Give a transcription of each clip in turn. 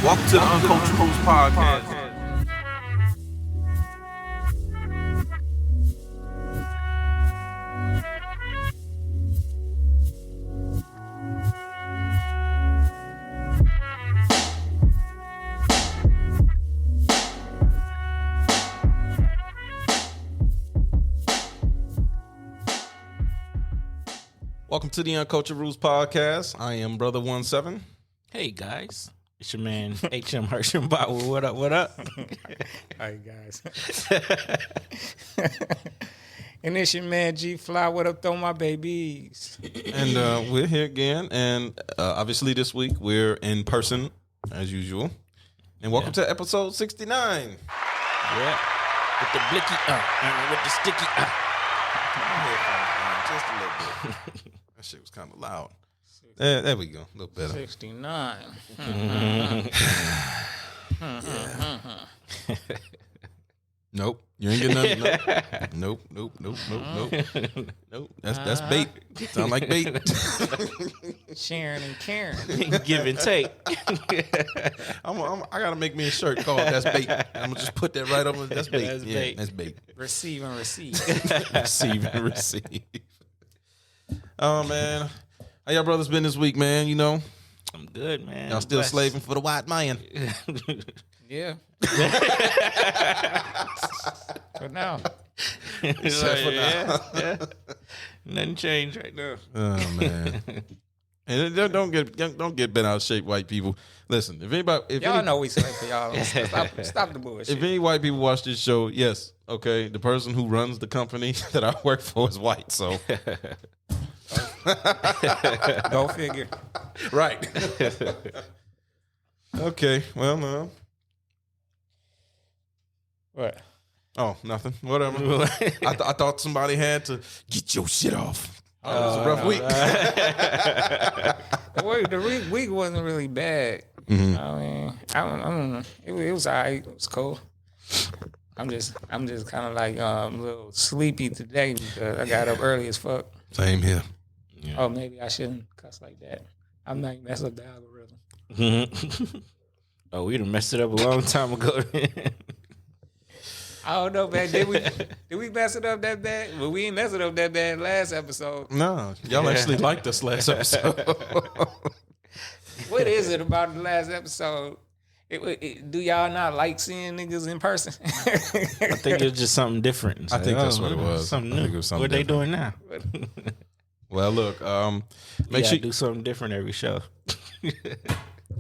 Welcome to the Uncultured podcast. Welcome to the Uncultured Rules podcast. I am Brother 17. Hey guys, it's your man HM Hersham Bottle. What up? What up? Hey guys. And it's your man G Fly. What up, though, my babies? And we're here again. And obviously this week we're in person as usual. And welcome to episode 69. Yeah, with the blicky with the sticky Just a little bit. That shit was kind of loud. There we go. A little better. 69. Nope. You ain't getting nothing. Nope. Nope. That's bait. Sound like bait. Sharing and caring. give and take. I gotta make me a shirt called "That's Bait." I'm gonna just put that right over. That's bait. That's yeah, bait. That's bait. Receive and receive. Receive and receive. Oh man, how y'all brothers been this week, man? You know, I'm good, man. y'all still slaving for the white man. Yeah. For now. Except for now. Yeah. Nothing changed right now. Oh man. And don't get bent out of shape, white people. Listen, if Y'all know we slave for y'all. Stop the bullshit. If any white people watch this show, yes, okay, the person who runs the company that I work for is white, so Go figure. right. Okay, well, What? oh, nothing, whatever. I thought somebody had to get your shit off. Oh, it was a rough week. The week wasn't really bad. Mm-hmm. I mean, I don't know. It was all right. It was cool. I'm just kind of like a little sleepy today because I got up early as fuck. Same here. Yeah. Oh, maybe I shouldn't cuss like that. I might mess up the algorithm. Oh, we done messed it up a long time ago. I don't know, man. Did we mess it up that bad? Well, we ain't mess it up that bad last episode. No, y'all actually liked us last episode. What is it about the last episode? Do y'all not like seeing niggas in person? I think it was just something different. I think that's what it was. Something I new. think it was something What they different. doing now? Well, look, make Sure sure. do something different every show.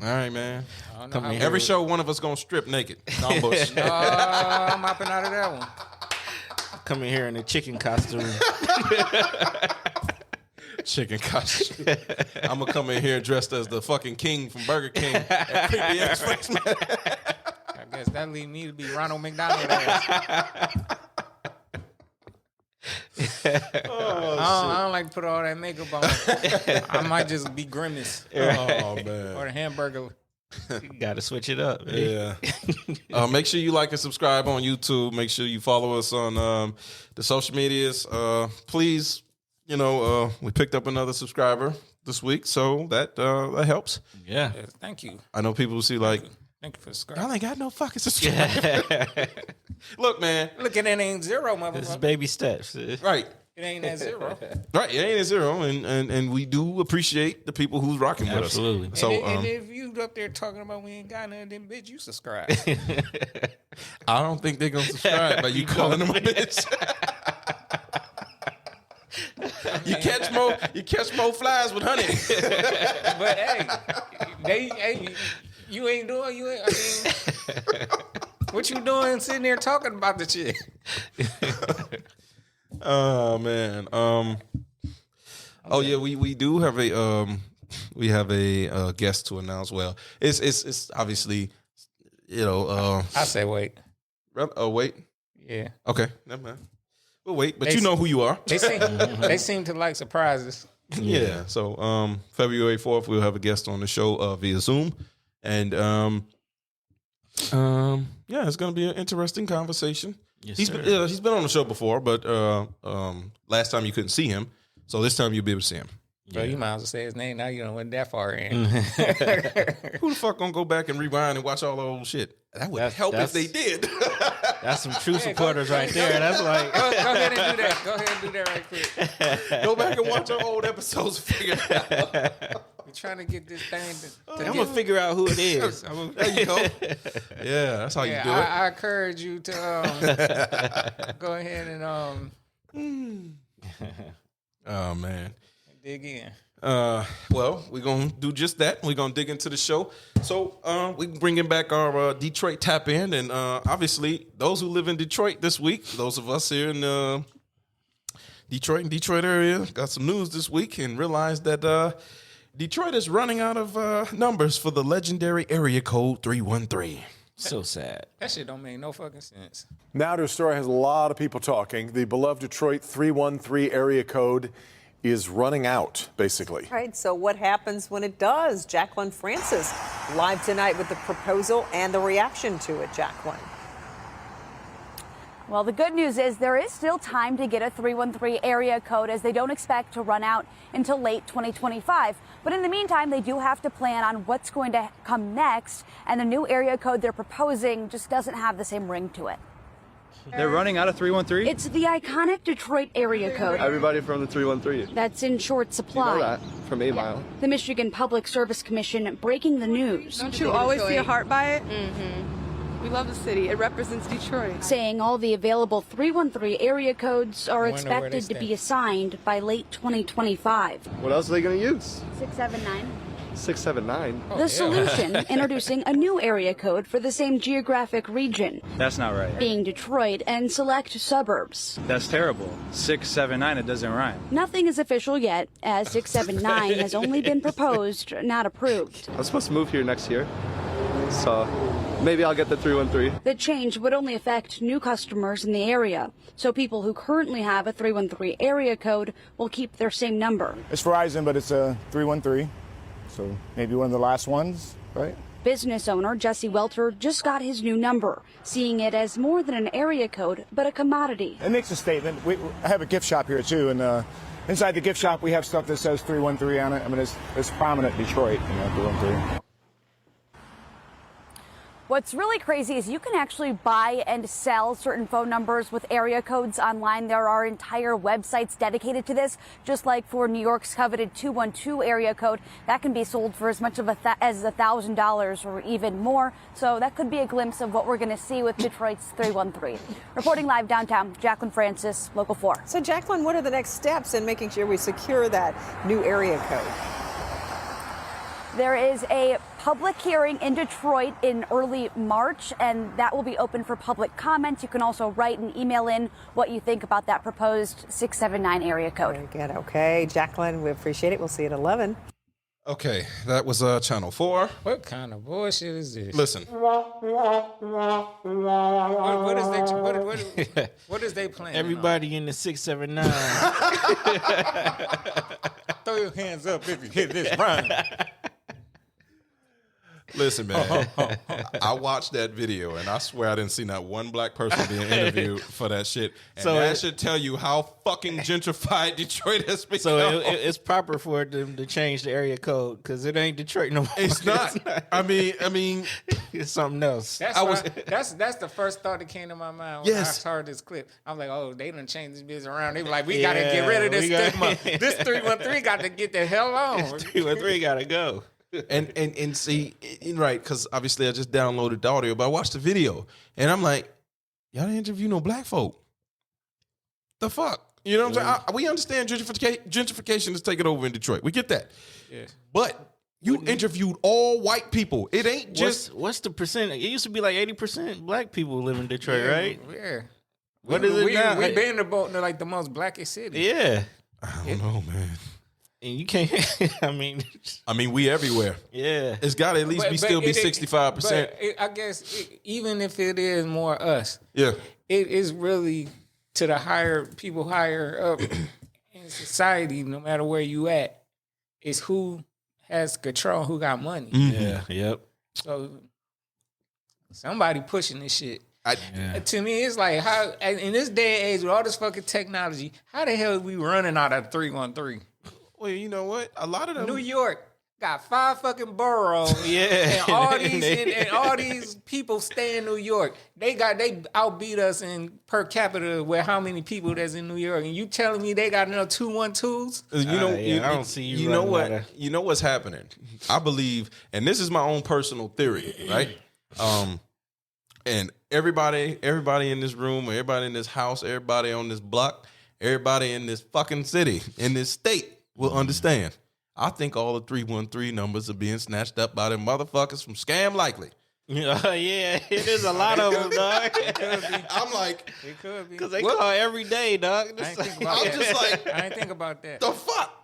All right, man. Come here. Every show, one of us gonna strip naked. No bullshit. I'm hopping out of that one. Come in here in a chicken costume. Chicken costume. I'm gonna come in here dressed as the fucking king from Burger King at Creepy Ass Freshman. I guess that lead me to be Ronald McDonald ass. I don't like to put all that makeup on. I might just be Grimace Oh or man. the hamburger. Got to switch it up. Man. Yeah. Make sure you like and subscribe on YouTube. Make sure you follow us on the social medias. Please, we picked up another subscriber this week, so that helps. Yeah. Yes, thank you. I know people see like, Thank you for I subscribing. ain't got no fucking subscribers. Look, man. Look, it ain't zero, This is motherfucker. baby steps. Right. It ain't at zero. Right, it ain't a zero, and we do appreciate the people who's rocking with us. Absolutely. So, and if you up there talking about we ain't got nothing, then bitch, you subscribe. I don't think they're gonna subscribe by you calling them a bitch. You catch more flies with honey. But hey, you ain't doing. I mean, what you doing sitting there talking about the shit? Oh man. Oh yeah, we do have a guest to announce. Well, it's obviously I say wait. Oh wait. Yeah. Okay, never mind. We'll wait, but you know who you are. They seem to like surprises. Yeah. So February 4th, we'll have a guest on the show via Zoom, and it's gonna be an interesting conversation. Yes, He's been on the show before, but last time you couldn't see him, so this time you'll be able to see him. Bro, you might as well say his name now. You don't went that far in. Who the fuck gonna go back and rewind and watch all the old shit? That would help if they did. That's some true supporters right there. That's like go ahead and do that. Go ahead and do that right quick. Go back and watch our old episodes. Figure it out. We're trying to get this thing to I'm gonna figure out who it is. There you go. Yeah, that's how you do it. I encourage you to go ahead and Oh man. dig in. Well, we're gonna do just that. We're gonna dig into the show. So we bringing back our Detroit tap in, and obviously those who live in Detroit this week, those of us here in Detroit area, got some news this week and realized that Detroit is running out of numbers for the legendary area code 313. So sad. That shit don't make no fucking sense. Now to a story has a lot of people talking. The beloved Detroit 313 area code is running out, basically. Right, so what happens when it does? Jacqueline Francis live tonight with the proposal and the reaction to it. Jacqueline. Well, the good news is there is still time to get a 313 area code, as they don't expect to run out until late 2025. But in the meantime, they do have to plan on what's going to come next, and the new area code they're proposing just doesn't have the same ring to it. They're running out of 313? It's the iconic Detroit area code. Everybody from the 313. That's in short supply. You know that from 8 Mile. The Michigan Public Service Commission breaking the news. Don't you always see a heart by it? Mm-hmm. We love the city. It represents Detroit. Saying all the available 313 area codes are expected to be assigned by late 2025. What else are they going to use? 679. 679. The solution, introducing a new area code for the same geographic region, That's not right. being Detroit and select suburbs. That's terrible. 679, it doesn't rhyme. Nothing is official yet, as 679 has only been proposed, not approved. I'm supposed to move here next year, so maybe I'll get the 313. The change would only affect new customers in the area, so people who currently have a 313 area code will keep their same number. It's Verizon, but it's a 313, so maybe one of the last ones, right? Business owner Jesse Welter just got his new number, seeing it as more than an area code, but a commodity. It makes a statement. I have a gift shop here, too, and inside the gift shop, we have stuff that says 313 on it. I mean, it's prominent Detroit, 313. What's really crazy is you can actually buy and sell certain phone numbers with area codes online. There are entire websites dedicated to this, just like for New York's coveted 212 area code. That can be sold for as much of as $1,000 or even more. So that could be a glimpse of what we're going to see with Detroit's 313. Reporting live downtown, Jacqueline Francis, Local 4. So Jacqueline, what are the next steps in making sure we secure that new area code? There is a public hearing in Detroit in early March, and that will be open for public comment. You can also write and email in what you think about that proposed 679 area code. Very good. Okay, Jacqueline, we appreciate it. We'll see you at 11. Okay, that was Channel 4. What kind of bullshit is this? Listen. What is they playing? Everybody in the 679. Throw your hands up if you hit this rhyme. Listen, man. I watched that video, and I swear I didn't see not one black person being interviewed for that shit. And So that it- should tell you how fucking gentrified Detroit has become. So it's proper for them to change the area code because it ain't Detroit no more. It's not. I mean, It's something else. That's the first thought that came to my mind when Yes. I heard this clip. I'm like, oh, they done changed this bitch around. They were like, we gotta get rid of this stigma. This 313 got to get the hell on. 313 gotta go. and see, right? Because obviously I just downloaded the audio, but I watched the video, and I'm like, y'all didn't interview no black folk. The fuck, you know what I'm saying? We understand gentrification is taking over in Detroit. We get that. Yeah. But you interviewed all white people. It ain't just What's the percent? It used to be like 80% black people live in Detroit, right? Yeah. What is it now? We been about like the most blackest city. Yeah. I don't know, man. And you can't, I mean, We everywhere. yeah. It's got to at least still be 65%. But I guess even if it is more us, Yeah. it is really to the people higher up in society, no matter where you at, is who has control, who got money. Yeah. Yep. So somebody pushing this shit. Yeah. To me, it's like, how in this day and age with all this fucking technology, how the hell are we running out of 313? Well, you know what? A lot of them. New York got 5 fucking boroughs. Yeah. And all these and all these people stay in New York. They outbeat us in per capita with how many people that's in New York. And you telling me they got enough 212s? I don't see you. You know running what? You know what's happening. I believe, and this is my own personal theory, right? And everybody in this room, everybody in this house, everybody on this block, everybody in this fucking city, in this state will understand. I think all the 313 numbers are being snatched up by them motherfuckers from Scam Likely. Yeah, it is a lot of them, dog. I'm like, It could be. Because they call every day, dog. I ain't think about I'm that. just like, I ain't think about that. the fuck?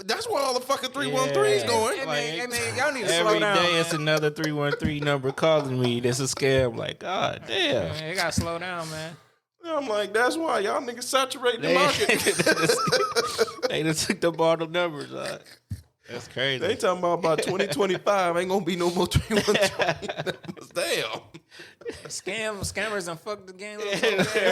That's where all the fucking 313s going. Hey, man, y'all need to slow Every down. day man. it's another 313 number calling me. That's a scam. Like, God damn. Man, you gotta slow down, man. I'm like, that's why y'all niggas saturating the market. They just took up all the numbers. Dog. That's crazy. They talking about by 2025 ain't gonna be no more 313 numbers. Damn. Scammers and fuck the game up.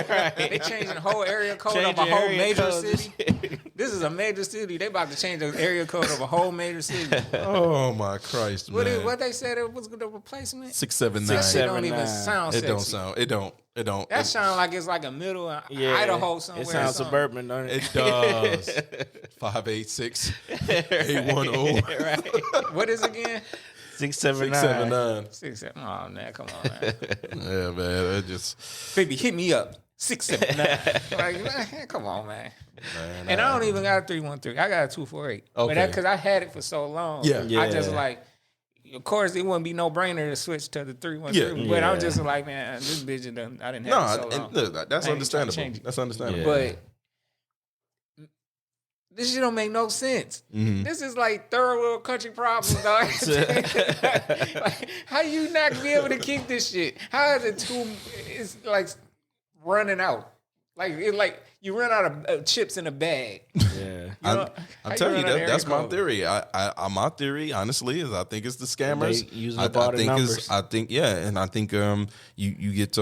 Right. They changing the whole area code of a Changing whole area major codes. city. This is a major city. They about to change the area code of a whole major city. Oh my Christ, man. What they said it was the replacement? 679. That shit don't even 679. sound It sexy. don't sound. It don't. It don't. That sound like it's like a middle of Yeah. Idaho somewhere. It or sounds something. suburban, don't it? It does. 586 810 Right. What is it again? 679. 679. 6, 7. Oh man, come on, man. Yeah, man. It just. Baby, hit me up. 679. Like, man, come on, man. And I don't even got a 313. I got a 248. Okay. But because I had it for so long. Yeah. I just Yeah. like, of course, it wouldn't be no brainer to switch to the 313. Yeah. But I'm Yeah. just like, man, this bitch, I didn't have it No, so long. and look, that's I ain't trying to understandable. change it. That's understandable. But this shit don't make no sense. Mm-hmm. This is like third world country problems, dog. Like, how you not be able to keep this shit? How is it it's like running out? Like you run out of chips in a bag. Yeah. I'm telling you, that's my theory. My theory, honestly, is I think it's the scammers. They using up all the numbers. I think you get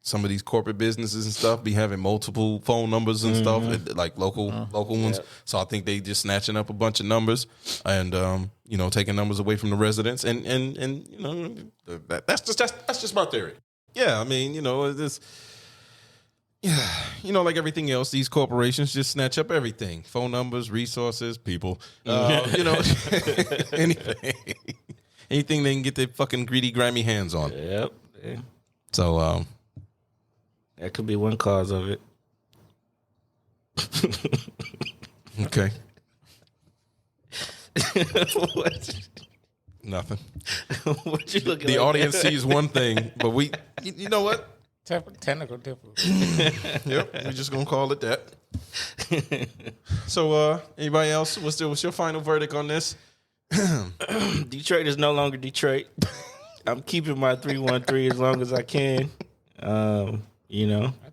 some of these corporate businesses and stuff be having multiple phone numbers and stuff, like local ones. Yep. So I think they just snatching up a bunch of numbers and taking numbers away from the residents and that's just my theory. Yeah, I mean, it's. Yeah, like everything else, these corporations just snatch up everything: phone numbers, resources, people. Anything they can get their fucking greedy, grimy hands on. Yep. Yeah. So, That could be one cause of it. okay, What? nothing. What you looking The like audience that? sees one thing, but you know what? Technical difficulty. Yep, we're just gonna call it that. So, anybody else? What's your final verdict on this? Detroit is no longer Detroit. I'm keeping my 313 as long as I can. I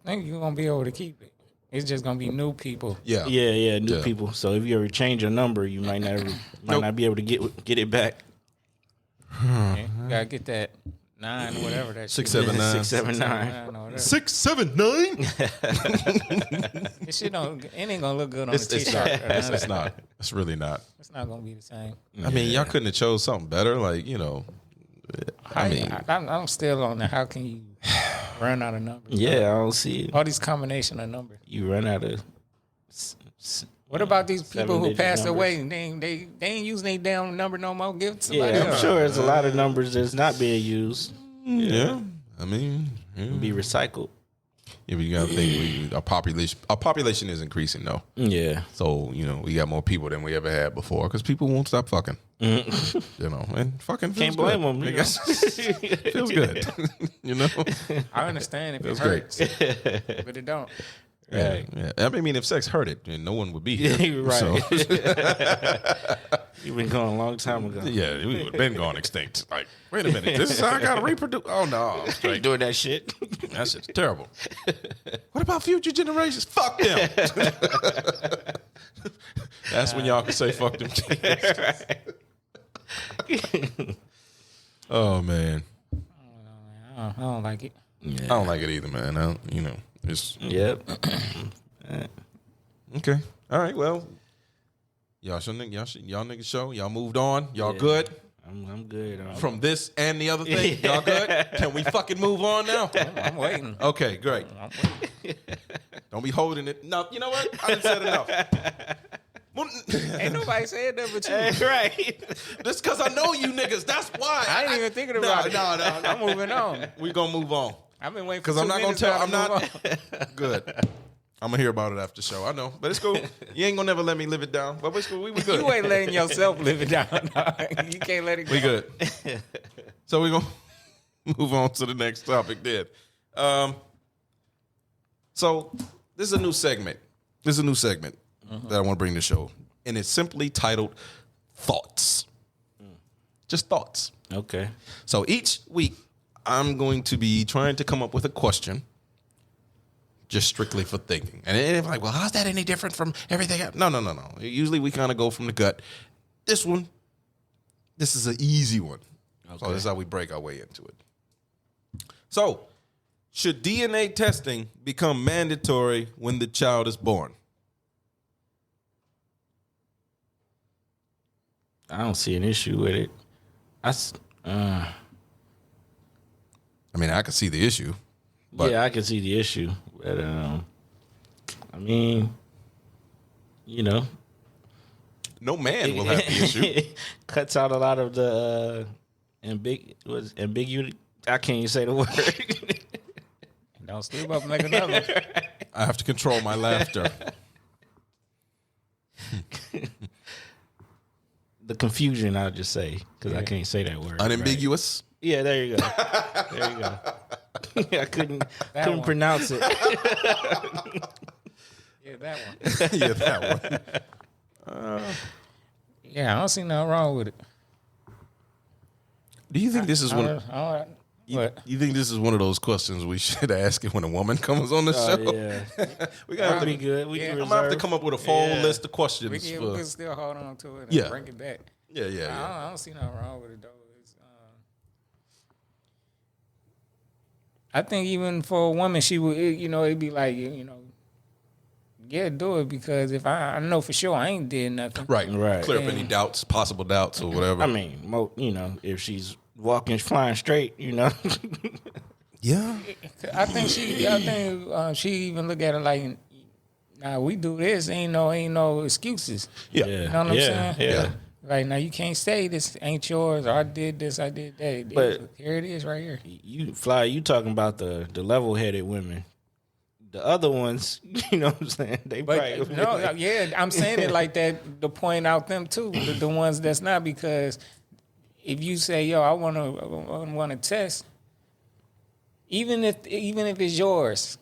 think you're gonna be able to keep it. It's just gonna be new people. Yeah, New Yeah. people. So if you ever change your number, you might not be able to get it back. Okay? You gotta get that 9 or whatever that shit is. 679. 679. 9 or whatever. 679. This shit it ain't gonna look good on the It's t-shirt. not. It's not. It's really not. It's not gonna be the same. I mean, y'all couldn't have chose something better. Like, I'm still on there. How can you run out of numbers? Yeah, I don't see it. All these combination of numbers. You run out of. What about these people who 7-digit passed numbers. away and they ain't using their damn number no more? Give it to Yeah, somebody I'm else. sure there's a lot of numbers that's not being used. Yeah. I mean, Be recycled. yeah, but you gotta think our population is increasing though. Yeah. So, we got more people than we ever had before because people won't stop fucking. And fucking feels Can't blame good. them. I guess feels good. I understand if it Feels great. hurts, but it don't. Yeah, yeah. I mean, if sex hurt it, then no one would be here. You're right. So, You've been gone a long time ago. yeah, we would have been gone extinct. Like, wait a minute, this is how I gotta reproduce. Oh no, I'm Ain't straight. doing that shit. That shit's terrible. What about future generations? Fuck them. That's when y'all can say fuck them kids. Oh man, I don't like it. I don't like it either, man. It's Yep. okay. All right, well, Y'all niggas show. Y'all moved on. Y'all good I'm good. from this and the other thing. Y'all good? Can we fucking move on now? I'm waiting. Okay, great. I'm waiting. Don't be holding it. No, you know what? I didn't say enough. Ain't nobody said that but you. Right. Just because I know you niggas. That's why. I ain't even thinking about it. No. I'm moving on. We gonna move on. I've been waiting for Because 2 I'm not minutes gonna now tell. I'm to move not on. good. I'm gonna hear about it after the show. I know, but it's cool. You ain't gonna never let me live it down. But it's cool. We good. You ain't letting yourself live it down. You can't let it go. We good. So we gonna move on to the next topic then. So this is a new segment. That I want to bring to the show, and it's simply titled "Thoughts." Just thoughts. Okay. So each week, I'm going to be trying to come up with a question, just strictly for thinking. And it's like, well, how's that any different from everything else? No. Usually we kind of go from the gut. This is an easy one. Okay. So this is how we break our way into it. So, should DNA testing become mandatory when the child is born? I don't see an issue with it. I mean, I can see the issue. But yeah, I can see the issue. But, I mean, you know. No man will have the issue. Cuts out a lot of the ambiguity. I can't even say the word. Don't sleep up and make another. I have to control my laughter. The confusion, I'll just say, because I can't say that word. Unambiguous? Right. Yeah, there you go. There you go. I couldn't pronounce it. Yeah, that one. Yeah, that one. Yeah, I don't see nothing wrong with it. Do you think this is one? What? You think this is one of those questions we should ask it when a woman comes on the show? Yeah, we gotta be good. We can I'm gonna have to come up with a full list of questions. We can still hold on to it and Yeah. bring it back. Yeah. I don't see nothing wrong with it though. I think even for a woman, she would, it'd be like, yeah, do it, because if I know for sure I ain't did nothing. Right. Clear up any doubts, possible doubts, or whatever. I mean, if she's walking, flying straight, Yeah. I think she even look at it like, nah, we do this, ain't no excuses. Yeah. You know what I'm saying? Yeah. Right now, you can't say this ain't yours, or I did this, I did that. But here it is, right here. You talking about the level-headed women. The other ones, you know what I'm saying? They probably I'm saying it like that to point out them too, the ones that's not, because if you say, yo, I want to test, even if it's yours,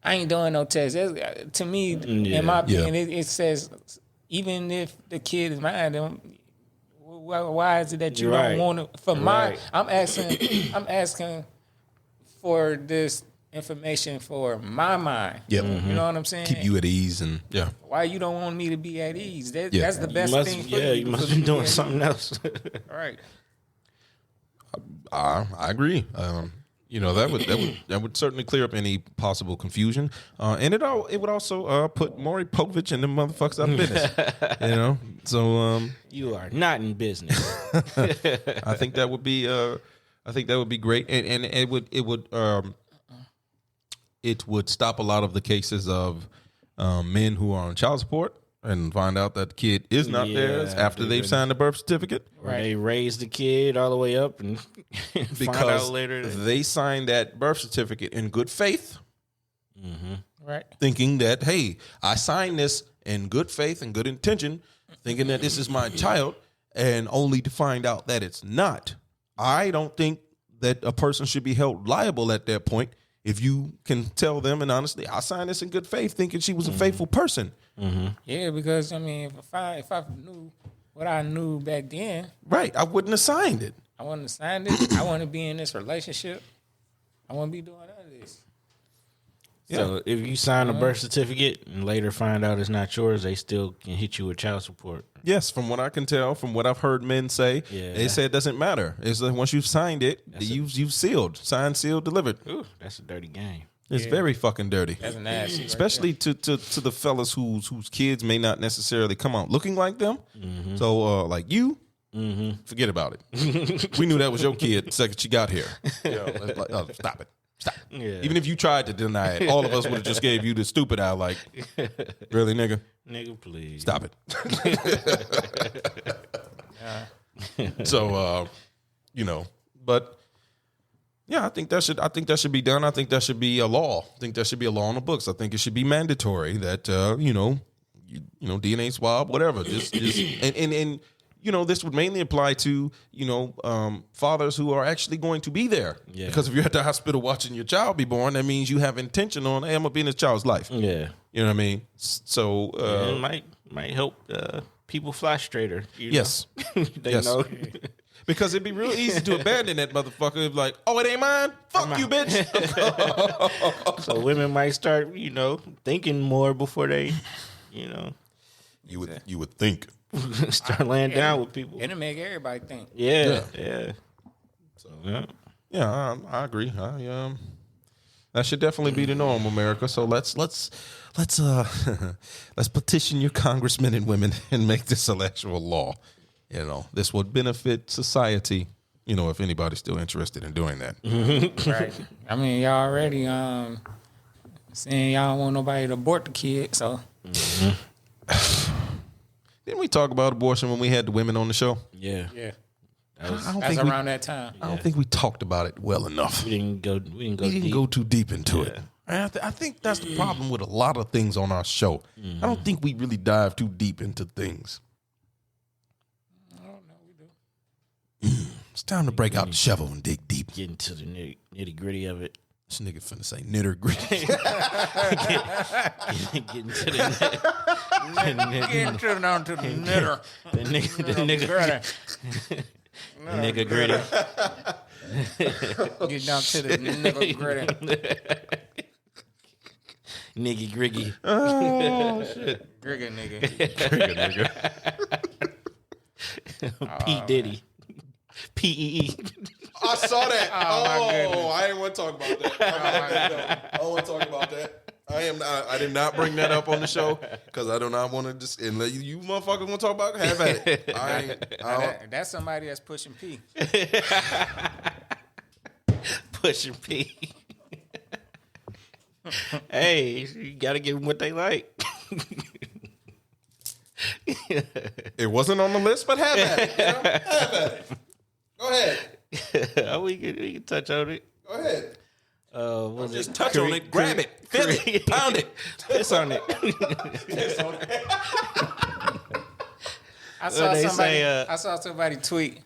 I ain't doing no test. To me, in my opinion, it says, even if the kid is mine, then why is it that you don't want it? I'm asking for this information for my mind. Yep. You know what I'm saying? Keep you at ease and Why you don't want me to be at ease? That's the best thing for you. You must be doing something else. All right. I agree. That would certainly clear up any possible confusion, and it would also put Maury Povich and the motherfuckers out of business. So you are not in business. I think that would be great, and it would stop a lot of the cases of men who are on child support and find out that the kid is not theirs after they've signed the birth certificate. Right. They raise the kid all the way up and find out later they signed that birth certificate in good faith. Mm-hmm. Right. Thinking that, hey, I signed this in good faith and good intention, thinking that this is my child, and only to find out that it's not. I don't think that a person should be held liable at that point if you can tell them, and honestly, I signed this in good faith, thinking she was a faithful person. Mm-hmm. Yeah, because I mean, if I knew what I knew back then, right, I wouldn't have signed it. I wouldn't have signed it. I want to be in this relationship. I want to be doing none of this. So if you sign a birth certificate and later find out it's not yours, they still can hit you with child support. Yes, from what I can tell, from what I've heard men say, they say it doesn't matter. It's like once you've signed it, you've sealed, signed, sealed, delivered. Ooh, that's a dirty game. It's very fucking dirty. That's nasty. Especially to the fellas whose kids may not necessarily come out looking like them. So like you, forget about it. We knew that was your kid the second she got here. Stop it. Stop. Yeah. Even if you tried to deny it, all of us would have just gave you the stupid eye like, really, nigga? Nigga, please. Stop it. So, but yeah, I think that should be done. I think that should be a law. I think that should be a law on the books. I think it should be mandatory that, DNA swab, whatever. Just and this would mainly apply to, fathers who are actually going to be there. Yeah. Because if you're at the hospital watching your child be born, that means you have intention on, hey, I'm going to be in this child's life. Yeah. You know what I mean? So. It might help people fly straighter. Yes. They yes. know. Because it'd be real easy to abandon that motherfucker. It'd be like, oh, it ain't mine? Fuck you, bitch. So women might start, thinking more before they, You would think. Start laying down with people. It'll make everybody think. Yeah. So I agree. That should definitely be the norm, America. So let's petition your congressmen and women and make this an actual law. This would benefit society. If anybody's still interested in doing that. Right. I mean, y'all already saying y'all don't want nobody to abort the kid, so. Didn't we talk about abortion when we had the women on the show? Yeah. That's around that time. I don't think we talked about it well enough. We didn't go too deep into it. I think that's the problem with a lot of things on our show. I don't think we really dive too deep into things. I don't know. We do. It's time to break out the shovel and dig deep. Get into the nitty gritty of it. This nigga finna say nitter gritty. Get into the Get down to the knitter. The nigga gritty. Get down to the nigga gritty. Niggy griggy. Oh shit. Grigga nigga. Nigga. P Diddy. P-E-E. I saw that. My goodness. I didn't want to talk about that. I don't want to talk about that. I did not bring that up on the show because I do not want to just and let you motherfuckers want to talk about it. Have at it. That's somebody that's pushing P. Pushing P. Hey, you gotta give them what they like. It wasn't on the list, but have at it. Have at it. Go ahead. we can touch on it. Go ahead. Just touch on it, grab it, feel it, pound it, piss on it. I saw somebody tweet.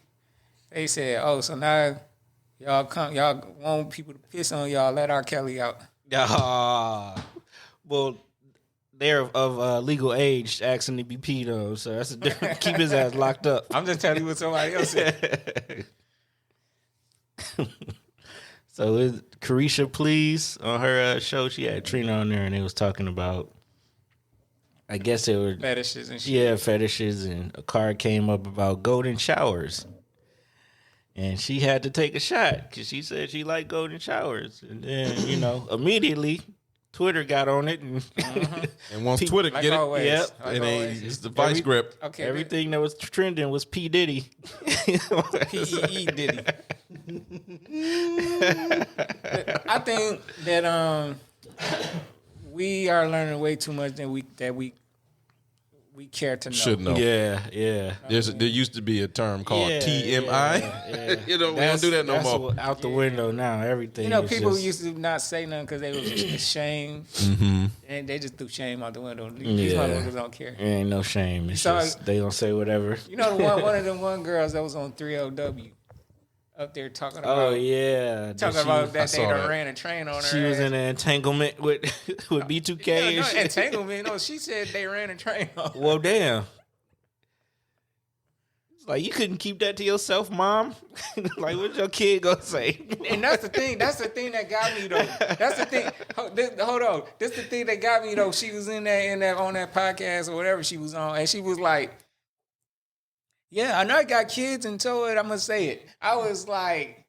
They said, "Oh, so now y'all want people to piss on y'all? Let R. Kelly out." Well, they're of legal age, asking to be peed on, so that's a different. Keep his ass locked up. I'm just telling you what somebody else said. So Carisha Please on her show, she had Trina on there, and they was talking about, I guess it were fetishes and shit. Yeah, fetishes, and a card came up about golden showers, and she had to take a shot because she said she liked golden showers, and then immediately Twitter got on it, and and once Twitter like get always, it, yep, like and it's the vice grip. Okay, everything that was trending was P Diddy, P-E-E Diddy. I think that we are learning way too much than we care to know. Should know. Yeah. There used to be a term called TMI. Yeah. We don't do that no more. Out the window now. Everything. People used to not say nothing because they was ashamed, and they just threw shame out the window. These motherfuckers don't care. There ain't no shame. It's just they don't say whatever. One of them girls that was on 3LW. Up there talking about about that they done ran a train on her. She was in an entanglement with B2K. Yeah, entanglement. No, she said they ran a train on her. Well, damn. It's like, you couldn't keep that to yourself, Mom. Like, what's your kid gonna say? And that's the thing. That's the thing that got me though. That's the thing. Hold on. This the thing that got me though. She was in that on that podcast or whatever she was on, and she was like, "Yeah, I know I got kids, and so I'm gonna say it." I was like,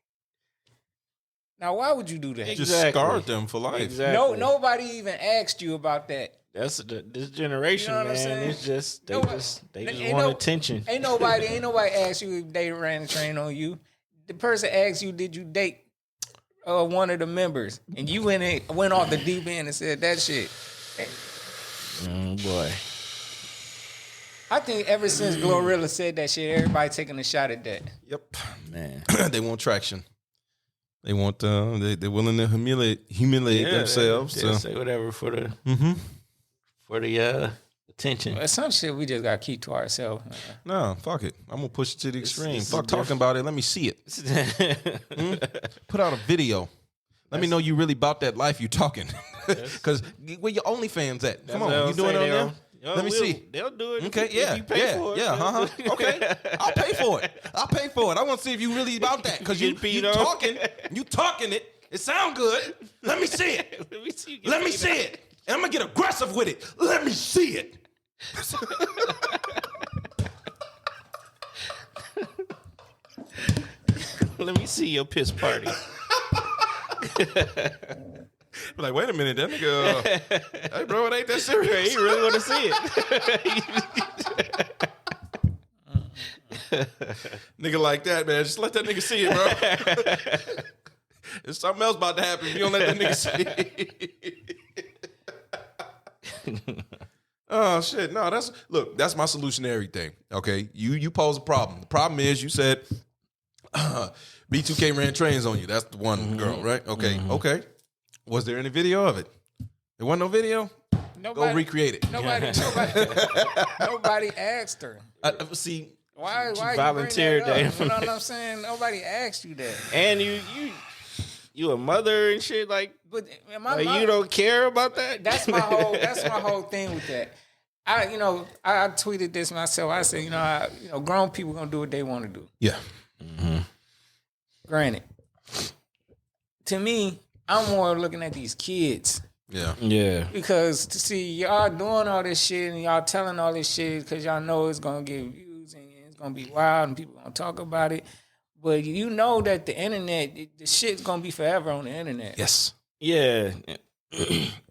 Now, why would you do that? Just scarred them for life. Exactly. No, nobody even asked you about that. That's this generation, You know what I'm man. saying? It's just they Nobody- just ain't want no- attention. Ain't nobody asked you if they ran the train on you. The person asked you, did you date one of the members? And you went off the deep end and said that shit. Boy. I think ever since Glorilla said that shit, everybody taking a shot at that. Yep. Man. They want traction. They want they're willing to humiliate themselves. They'll So. say whatever for the attention. But some shit we just gotta keep to ourselves. No, fuck it. I'm gonna push it to the extreme. Fuck talking about it. Let me see it. Put out a video. Let me know you really about that life you talking. Because where your OnlyFans at? Come on, you doing it on there? Let me see. They'll do it. Okay, if you pay for it. Okay, I'll pay for it. I want to see if you really about that because you talking it. It sound good. Let me see it. Let me see it. And I'm gonna get aggressive with it. Let me see it. Let me see your piss party. Like, wait a minute, that nigga. Hey, bro, it ain't that serious. You really want to see it? Nigga like that, man. Just let that nigga see it, bro. There's something else about to happen if you don't let that nigga see it. Oh shit. No, that's my solution to everything. Okay. You pose a problem. The problem is you said B2K ran trains on you. That's the one girl, right? Okay. Okay. Was there any video of it? There wasn't no video? Go recreate it. Nobody asked her. See, Why volunteered you bring that that. up? You know what I'm saying? Nobody asked you that. And you a mother and shit like, But you don't care about that? That's my whole thing with that. I tweeted this myself. I said, grown people gonna do what they want to do. yeah. Granted, to me, I'm more looking at these kids. Yeah. Yeah. Because to see y'all doing all this shit and y'all telling all this shit because y'all know it's gonna get views and it's gonna be wild and people gonna talk about it. But you know that the internet, the shit's gonna be forever on the internet. Yes. Yeah.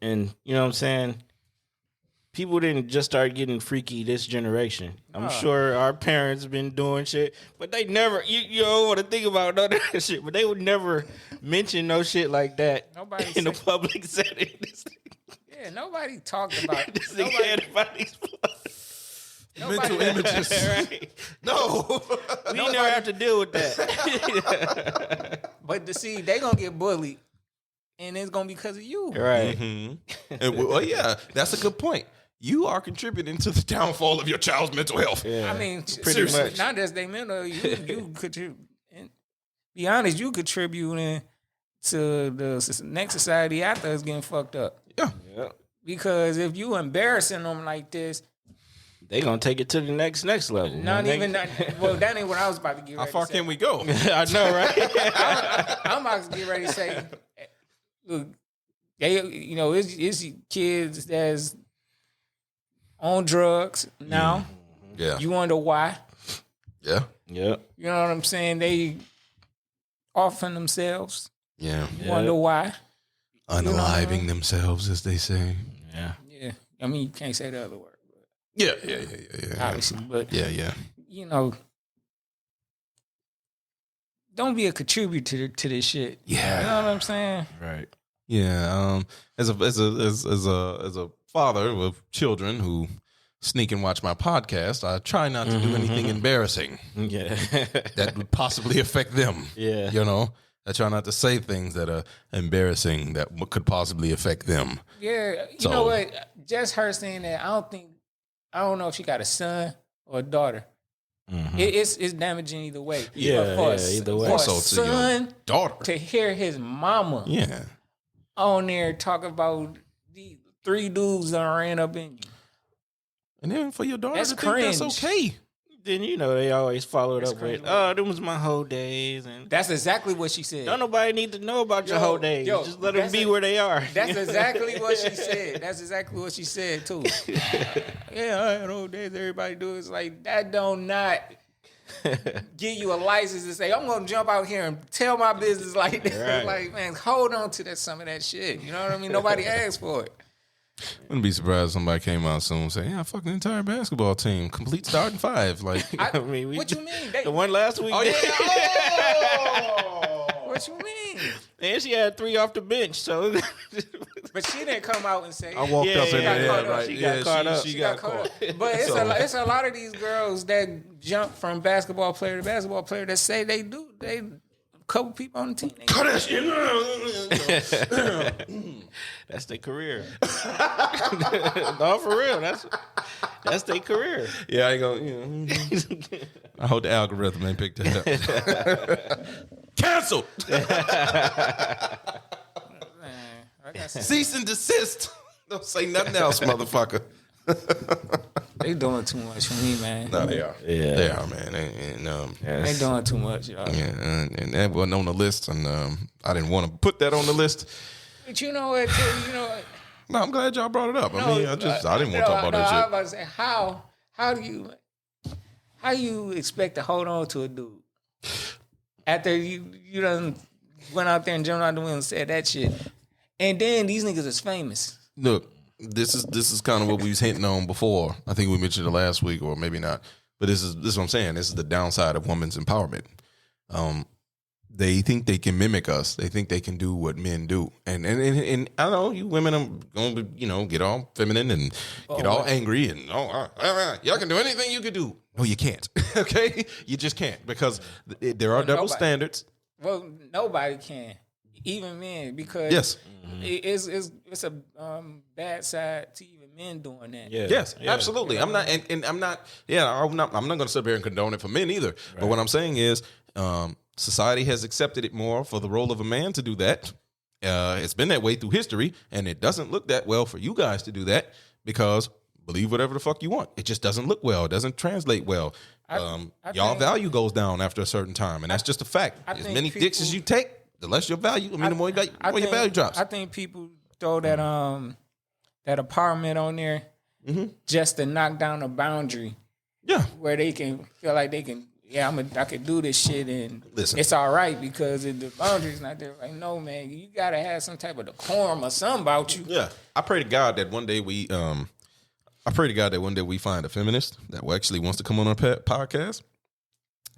And you know what I'm saying? People didn't just start getting freaky this generation. I'm sure our parents been doing shit, but they never, you don't want to think about none of that shit, but they would never mention no shit like that in a public setting. Yeah, nobody talked about it. This nigga had about these Mental images. right? No. We never have to deal with that. But to see, they gonna get bullied, and it's gonna be because of you. Right. Mm-hmm. And, well, yeah, that's a good point. You are contributing to the downfall of your child's mental health. Yeah. I mean, pretty much. not just they mental. You contribute. Be honest, you contributing to the next society after us getting fucked up. Yeah. Because if you embarrassing them like this, They gonna take it to the next level. well, that ain't what I was about to get ready How far to say. can we go? I know, right? I'm about to get ready to say, look, it's kids that's on drugs now. Yeah. You wonder why. Yeah. Yep. You know what I'm saying? They offing themselves. Yeah. You wonder why. Unaliving themselves, as they say. Yeah. Yeah. I mean, you can't say the other word. Yeah. Obviously. But, Yeah. don't be a contributor to this shit. Yeah. You know what I'm saying? Right. Yeah. As a father of children who sneak and watch my podcast, I try not to do anything embarrassing Yeah. that would possibly affect them. Yeah. I try not to say things that are embarrassing that could possibly affect them. Yeah. You know what? Just her saying that, I don't know if she got a son or a daughter. Mm-hmm. It's damaging either way. Yeah, But either way. For a Also to your son daughter. to hear his mama Yeah. on there talk about the 3 dudes that ran up in you. And then for your daughter That's to think that's cringe. okay. Then they always followed That's up crazy. with, them was my whole days, and That's exactly what she said. don't nobody need to know about your whole days. Just let them be where they are. That's exactly what she said. That's exactly what she said too. Yeah, I had old days. Everybody do. It's like that. Don't not. give you a license to say, I'm gonna jump out here and tell my business like that. Right. Like, man, hold on to some of that shit. You know what I mean? Nobody asked for it. Wouldn't be surprised if somebody came out soon and say, "Yeah, I fucked the entire basketball team, complete starting five." Like, I mean, What you mean? the one last week. oh yeah, What you mean? And she had 3 off the bench, so But she didn't come out and say. I walked Yeah, up in yeah, there, got caught up. right? She Yeah, got caught up. she got caught. But it's So- it's a lot of these girls that jump from basketball player to basketball player that say they do. They a couple people on the team. They, that's their career. No, for real. That's their career. Yeah, I ain't gonna. I hope the algorithm ain't picked that up. Cancelled. I got some- Cease and desist. Don't say nothing else, motherfucker. they doing too much for me, man. No, they are. Yeah. They are, man. They doing too much, y'all. Yeah, and that wasn't on the list, and I didn't want to put that on the list. But you know what? Too, you know what? No, I'm glad y'all brought it up. I mean, I didn't want to talk about I was that shit. about to say, how do you expect to hold on to a dude after you done went out there and jumped out the window and said that shit, and then these niggas is famous. Look, this is kind of what we was hinting on before. I think we mentioned it last week, or maybe not. But this is what I'm saying. This is the downside of women's empowerment. They think they can mimic us. They think they can do what men do. And I know you women are going to, get all feminine and get all angry and y'all can do anything you can do. No, you can't. Okay, you just can't, because there are double standards. Well, nobody can, even men, because Yes. it's a bad side to even men doing that. Yeah. Yes, absolutely. I'm not, and I'm not. Yeah, I'm not going to sit here and condone it for men either. Right. But what I'm saying is, society has accepted it more for the role of a man to do that. It's been that way through history, and it doesn't look that well for you guys to do that, because believe whatever the fuck you want. It just doesn't look well. It doesn't translate well. Y'all value goes down after a certain time, and that's just a fact. As many dicks as you take, the less your value. the more your value drops. I think people throw that empowerment on there just to knock down a boundary. Yeah, where they can feel like they can. Yeah, I can do this shit and it's all right because the boundary's not there. Like, no, man, you gotta have some type of decorum or something about you. Yeah, I pray to God that one day we find a feminist that actually wants to come on our podcast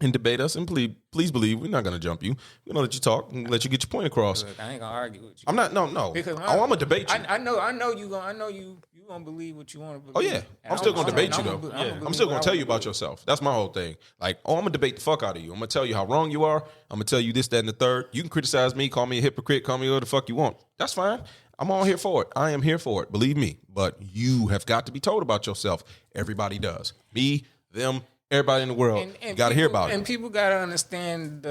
and debate us. And please believe we're not going to jump you. We're going to let you talk and let you get your point across. Look, I ain't gonna argue with you. I'm not. No. Because I'm gonna debate you. I know you gonna believe what you want to believe. Oh yeah, I'm still gonna debate you though. I'm still gonna tell you about yourself. That's my whole thing. Like, I'm gonna debate the fuck out of you. I'm gonna tell you how wrong you are. I'm gonna tell you this, that, and the third. You can criticize me, call me a hypocrite, call me whatever the fuck you want. That's fine. I'm all here for it. I am here for it. Believe me. But you have got to be told about yourself. Everybody does. Me, them, everybody in the world. You got to hear about it. And people got to understand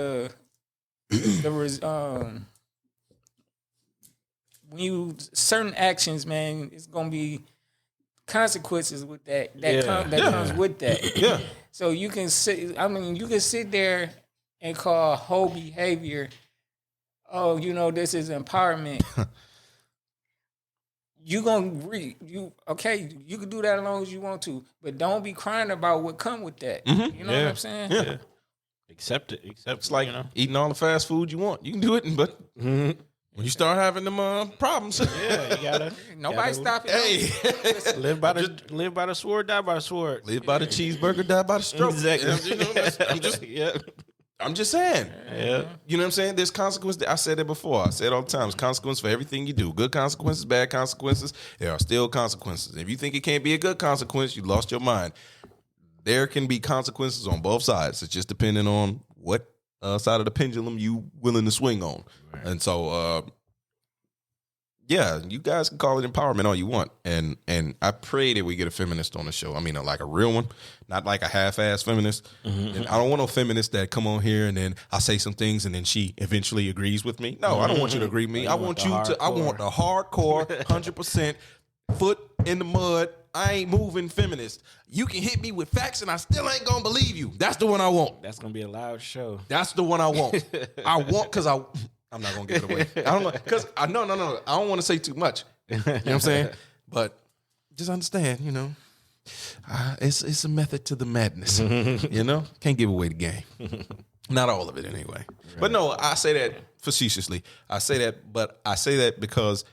when you certain actions, man, it's gonna be consequences with that. Comes with that. Yeah. So you can sit there and call whole behavior, oh, this is empowerment. You can do that as long as you want to, but don't be crying about what come with that. Mm-hmm. You know what I'm saying? Yeah. Accept it. It's like eating all the fast food you want. You can do it, but when you start having them problems, yeah, you gotta. Nobody stop it. Hey, live by the sword, die by the sword. Live by the cheeseburger, die by the stroke. Exactly. I'm just saying. Yeah. You know what I'm saying? There's consequences. I said it before. I say it all the time. There's consequences for everything you do. Good consequences, bad consequences. There are still consequences. If you think it can't be a good consequence, you lost your mind. There can be consequences on both sides. It's just depending on what side of the pendulum you willing to swing on. Right. And so, yeah, you guys can call it empowerment all you want. And I pray that we get a feminist on the show. I mean, like a real one, not like a half-ass feminist. Mm-hmm. And I don't want no feminist that come on here and then I say some things and then she eventually agrees with me. No, I don't want you to agree with me. I want the hardcore, 100% foot in the mud. I ain't moving feminist. You can hit me with facts and I still ain't gonna believe you. That's the one I want. That's gonna be a loud show. That's the one I want. Because I'm not gonna give it away. I don't know, because no. I don't want to say too much. You know what I'm saying? But just understand, it's a method to the madness. You know, can't give away the game. Not all of it anyway. Right. But no, I say that facetiously. I say that because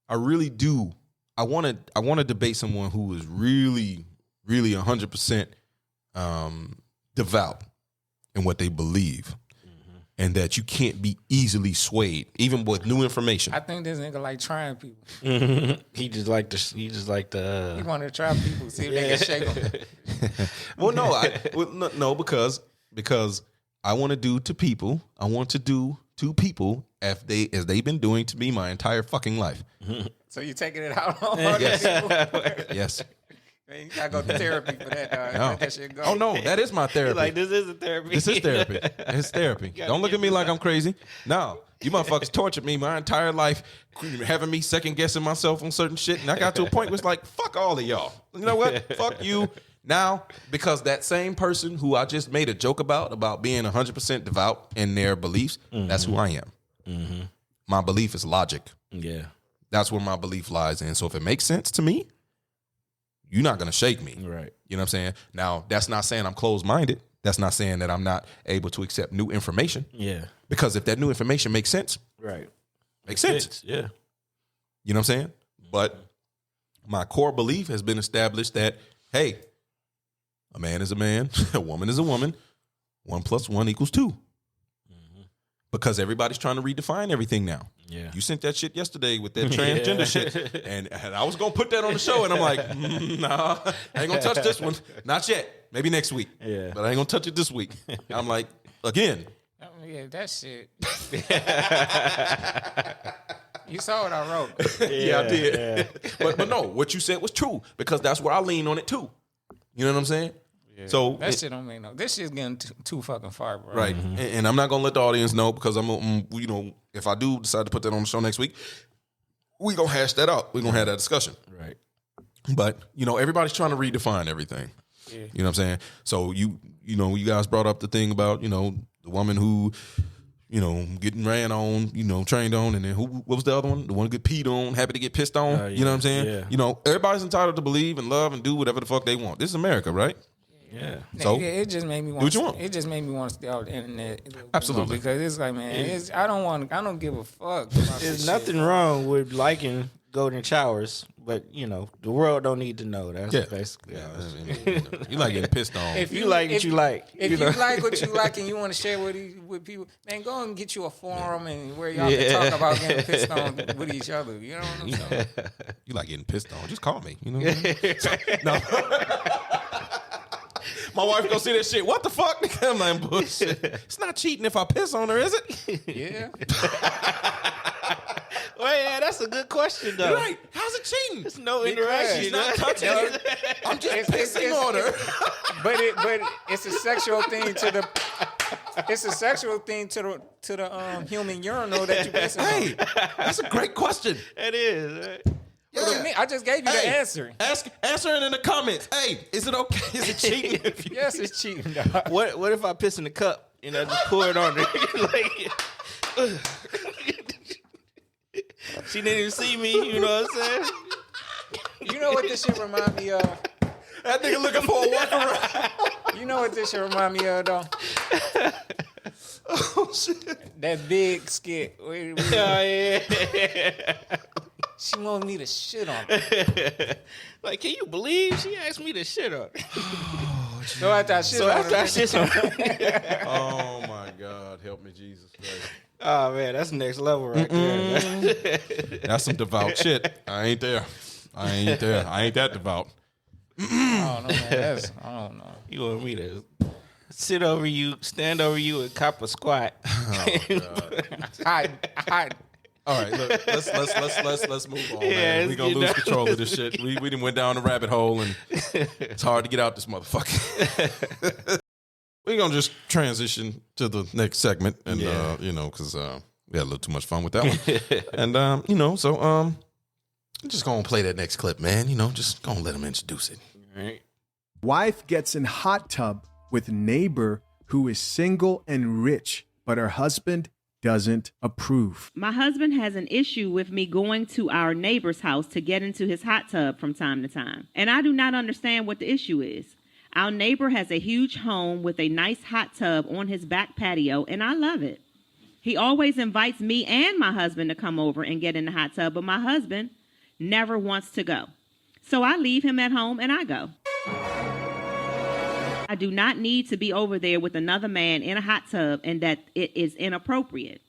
I really do. I want to debate someone who is really, really 100% devout in what they believe, and that you can't be easily swayed, even with new information. I think this nigga like trying people. He just like the. He want to try people, see if they can shake them. Well, no, because I want to do to people. I want to do to people as they've been doing to me my entire fucking life. So you taking it out on other people? Yes. Man, you gotta go to therapy for that. No. Let that shit go. Oh no, that is my therapy. Like, this is a therapy. This is therapy. It's therapy. Don't look at me like I'm crazy. No, you motherfuckers tortured me my entire life, having me second guessing myself on certain shit, and I got to a point where it's like, fuck all of y'all. You know what? Fuck you. Now, because that same person who I just made a joke about being 100% devout in their beliefs, that's who I am. Mm-hmm. My belief is logic. Yeah. That's where my belief lies in. So if it makes sense to me, you're not going to shake me. Right. You know what I'm saying? Now, that's not saying I'm closed-minded. That's not saying that I'm not able to accept new information. Yeah. Because if that new information makes sense, right. Makes sense. Yeah. You know what I'm saying? But my core belief has been established that, hey, a man is a man, a woman is a woman, 1 + 1 = 2. Because everybody's trying to redefine everything now. Yeah. You sent that shit yesterday with that transgender shit. And I was going to put that on the show, and I'm like, nah, I ain't going to touch this one. Not yet. Maybe next week. Yeah. But I ain't going to touch it this week. I'm like, again. Yeah, that shit. You saw what I wrote. Yeah, I did. Yeah. But no, what you said was true, because that's where I lean on it too. You know what I'm saying? Yeah. So that shit don't make no. This shit's getting too fucking far, bro. Right. Mm-hmm. And I'm not gonna let the audience know, because I'm you know, if I do decide to put that on the show next week, we gonna hash that out. We gonna have that discussion. Right. But you know, everybody's trying to redefine everything. Yeah. You know what I'm saying? So you know, you guys brought up the thing about, you know, the woman who, you know, getting ran on, you know, trained on, and then what was the other one? The one get peed on, happy to get pissed on. Yeah. You know what I'm saying? Yeah. You know, everybody's entitled to believe and love and do whatever the fuck they want. This is America, right? Yeah. So it just made me want. Do what you want. It just made me want to stay off the internet. Absolutely. Because it's like, man, I don't give a fuck. There's nothing wrong with liking golden showers, but you know, the world don't need to know. That's basically. Yeah. You like getting pissed on. If you like what you like. If you like what you like and you want to share with people, man, go and get you a forum and where y'all can talk about getting pissed on with each other. You know what I'm saying? You like getting pissed on? Just call me. You know what I mean? No. My wife go see that shit. What the fuck? I'm like, bullshit. It's not cheating if I piss on her, is it? Yeah. Well, yeah, that's a good question, though. You're right. How's it cheating? There's no interaction. She's not touching her. I'm just pissing on her. But it's a sexual thing to the. It's a sexual thing to the human urinal that you pissing on. Hey, that's a great question. It is. Right? Yeah. What do you mean? I just gave you the answer. Answer it in the comments. Hey, is it okay? Is it cheating? Yes, it's cheating, dog. What if I piss in the cup and I just pour it on there? She didn't even see me, you know what I'm saying? You know what this shit remind me of? That nigga looking for a workaround. You know what this shit remind me of, though? Oh, shit. That big skit. Oh, yeah. She wanted me to shit on her. Like, can you believe she asked me to shit on her? Oh, so after I shit on her. Oh, my God. Help me, Jesus Christ. Oh, man, that's next level right there. That's some devout shit. I ain't there. I ain't that devout. I don't know, man. I don't know. You want me to sit over you, stand over you, and cop a squat? Oh, God. Hide. All right, look, let's move on, man. We're gonna lose control of this shit. We done went down the rabbit hole, and it's hard to get out this motherfucker. We're gonna just transition to the next segment, and you know, because we had a little too much fun with that one, and you know, so I'm just gonna play that next clip, man. You know, just gonna let him introduce it. All right. Wife gets in hot tub with neighbor who is single and rich, but her husband doesn't approve. My husband has an issue with me going to our neighbor's house to get into his hot tub from time to time. And I do not understand what the issue is. Our neighbor has a huge home with a nice hot tub on his back patio, and I love it. He always invites me and my husband to come over and get in the hot tub, but my husband never wants to go. So I leave him at home and I go. I do not need to be over there with another man in a hot tub and that it is inappropriate.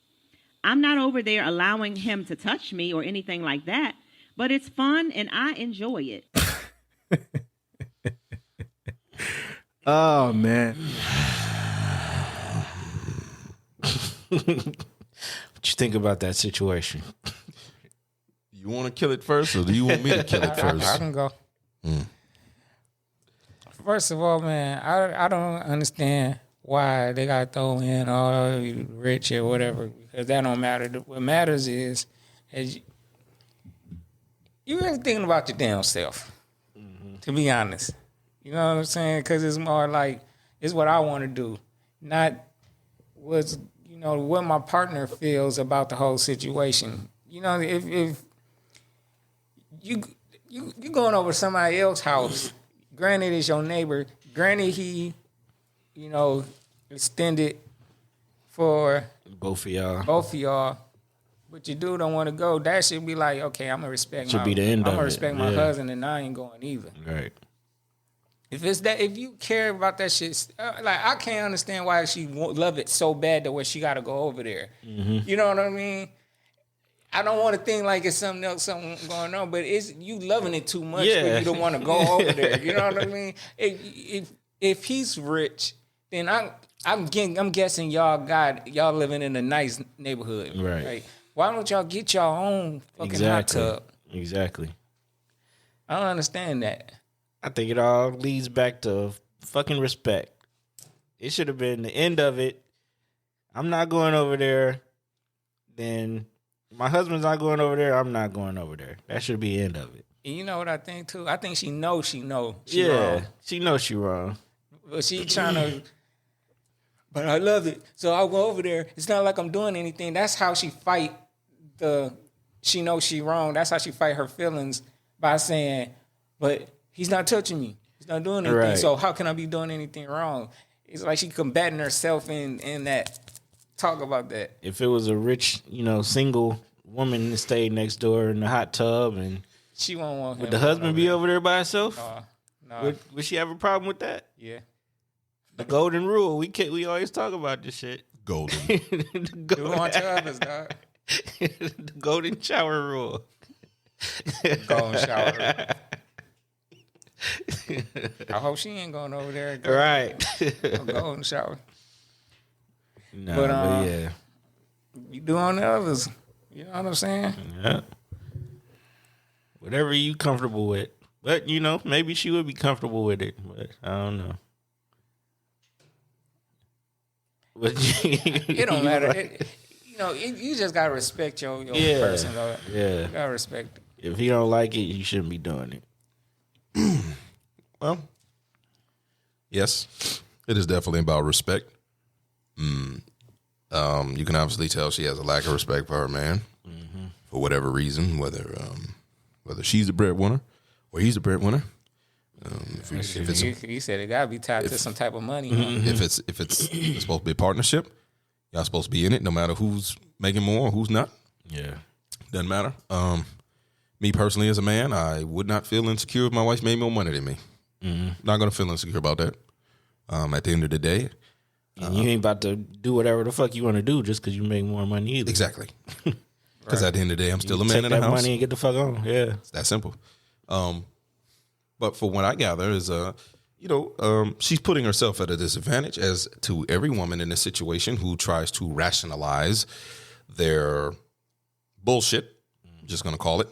I'm not over there allowing him to touch me or anything like that, but it's fun and I enjoy it. Oh, man. What you think about that situation? You want to kill it first, or do you want me to kill it first? I can go. First of all, man, I don't understand why they got to throw in all you rich or whatever, because that don't matter. What matters is you really thinking about your damn self, to be honest. You know what I'm saying? Because it's more like, it's what I want to do, not what my partner feels about the whole situation. You know, if you going over to somebody else's house, granted it's your neighbor, granted he, extended for both of y'all, but your dude don't want to go, that should be like, okay, I'm gonna respect my husband, and I ain't going either. Right. If it's that, if you care about that shit, like I can't understand why she love it so bad that where she got to go over there. You know what I mean? I don't want to think like it's something else, something going on, but it's you loving it too much for you don't want to go over there. You know what I mean? If he's rich, then I'm guessing y'all living in a nice neighborhood, right? Why don't y'all get y'all own fucking hot tub? Exactly. I don't understand that. I think it all leads back to fucking respect. It should have been the end of it. I'm not going over there. Then my husband's not going over there. I'm not going over there. That should be the end of it. And you know what I think too? I think she knows she wrong. She knows she wrong. But she trying to. But I love it, so I'll go over there. It's not like I'm doing anything. That's how she fight she knows she wrong. That's how she fight her feelings by saying, but he's not touching me. He's not doing anything. Right. So how can I be doing anything wrong? It's like she combating herself in that. Talk about that. If it was a rich, single woman that stayed next door in the hot tub, and she won't want him. Would the husband be over there by himself? No. Would she have a problem with that? Yeah. The golden rule. We always talk about this shit. Golden. Do unto others, dog. The golden shower rule. Golden shower. I hope she ain't going over there. Right. Golden shower. No, but yeah. You do on the others. You know what I'm saying? Yeah. Whatever you comfortable with. But, maybe she would be comfortable with it. But I don't know. But it don't matter. Right. You just got to respect your person. Though. Yeah. You got to respect it. If he don't like it, you shouldn't be doing it. Well, yes, it is definitely about respect. You can obviously tell she has a lack of respect for her man for whatever reason, whether she's the breadwinner or he's the breadwinner. He said it gotta be tied to some type of money. If it's supposed to be a partnership, y'all supposed to be in it, no matter who's making more or who's not. Yeah, doesn't matter. Me personally, as a man, I would not feel insecure if my wife made more money than me. Not gonna feel insecure about that. At the end of the day. And you ain't about to do whatever the fuck you want to do just because you make more money either. Exactly. Because at the end of the day, I'm still a man take in the that house. Money and get the fuck on. Yeah, it's that simple. But for what I gather is, she's putting herself at a disadvantage as to every woman in this situation who tries to rationalize their bullshit. I'm just gonna call it.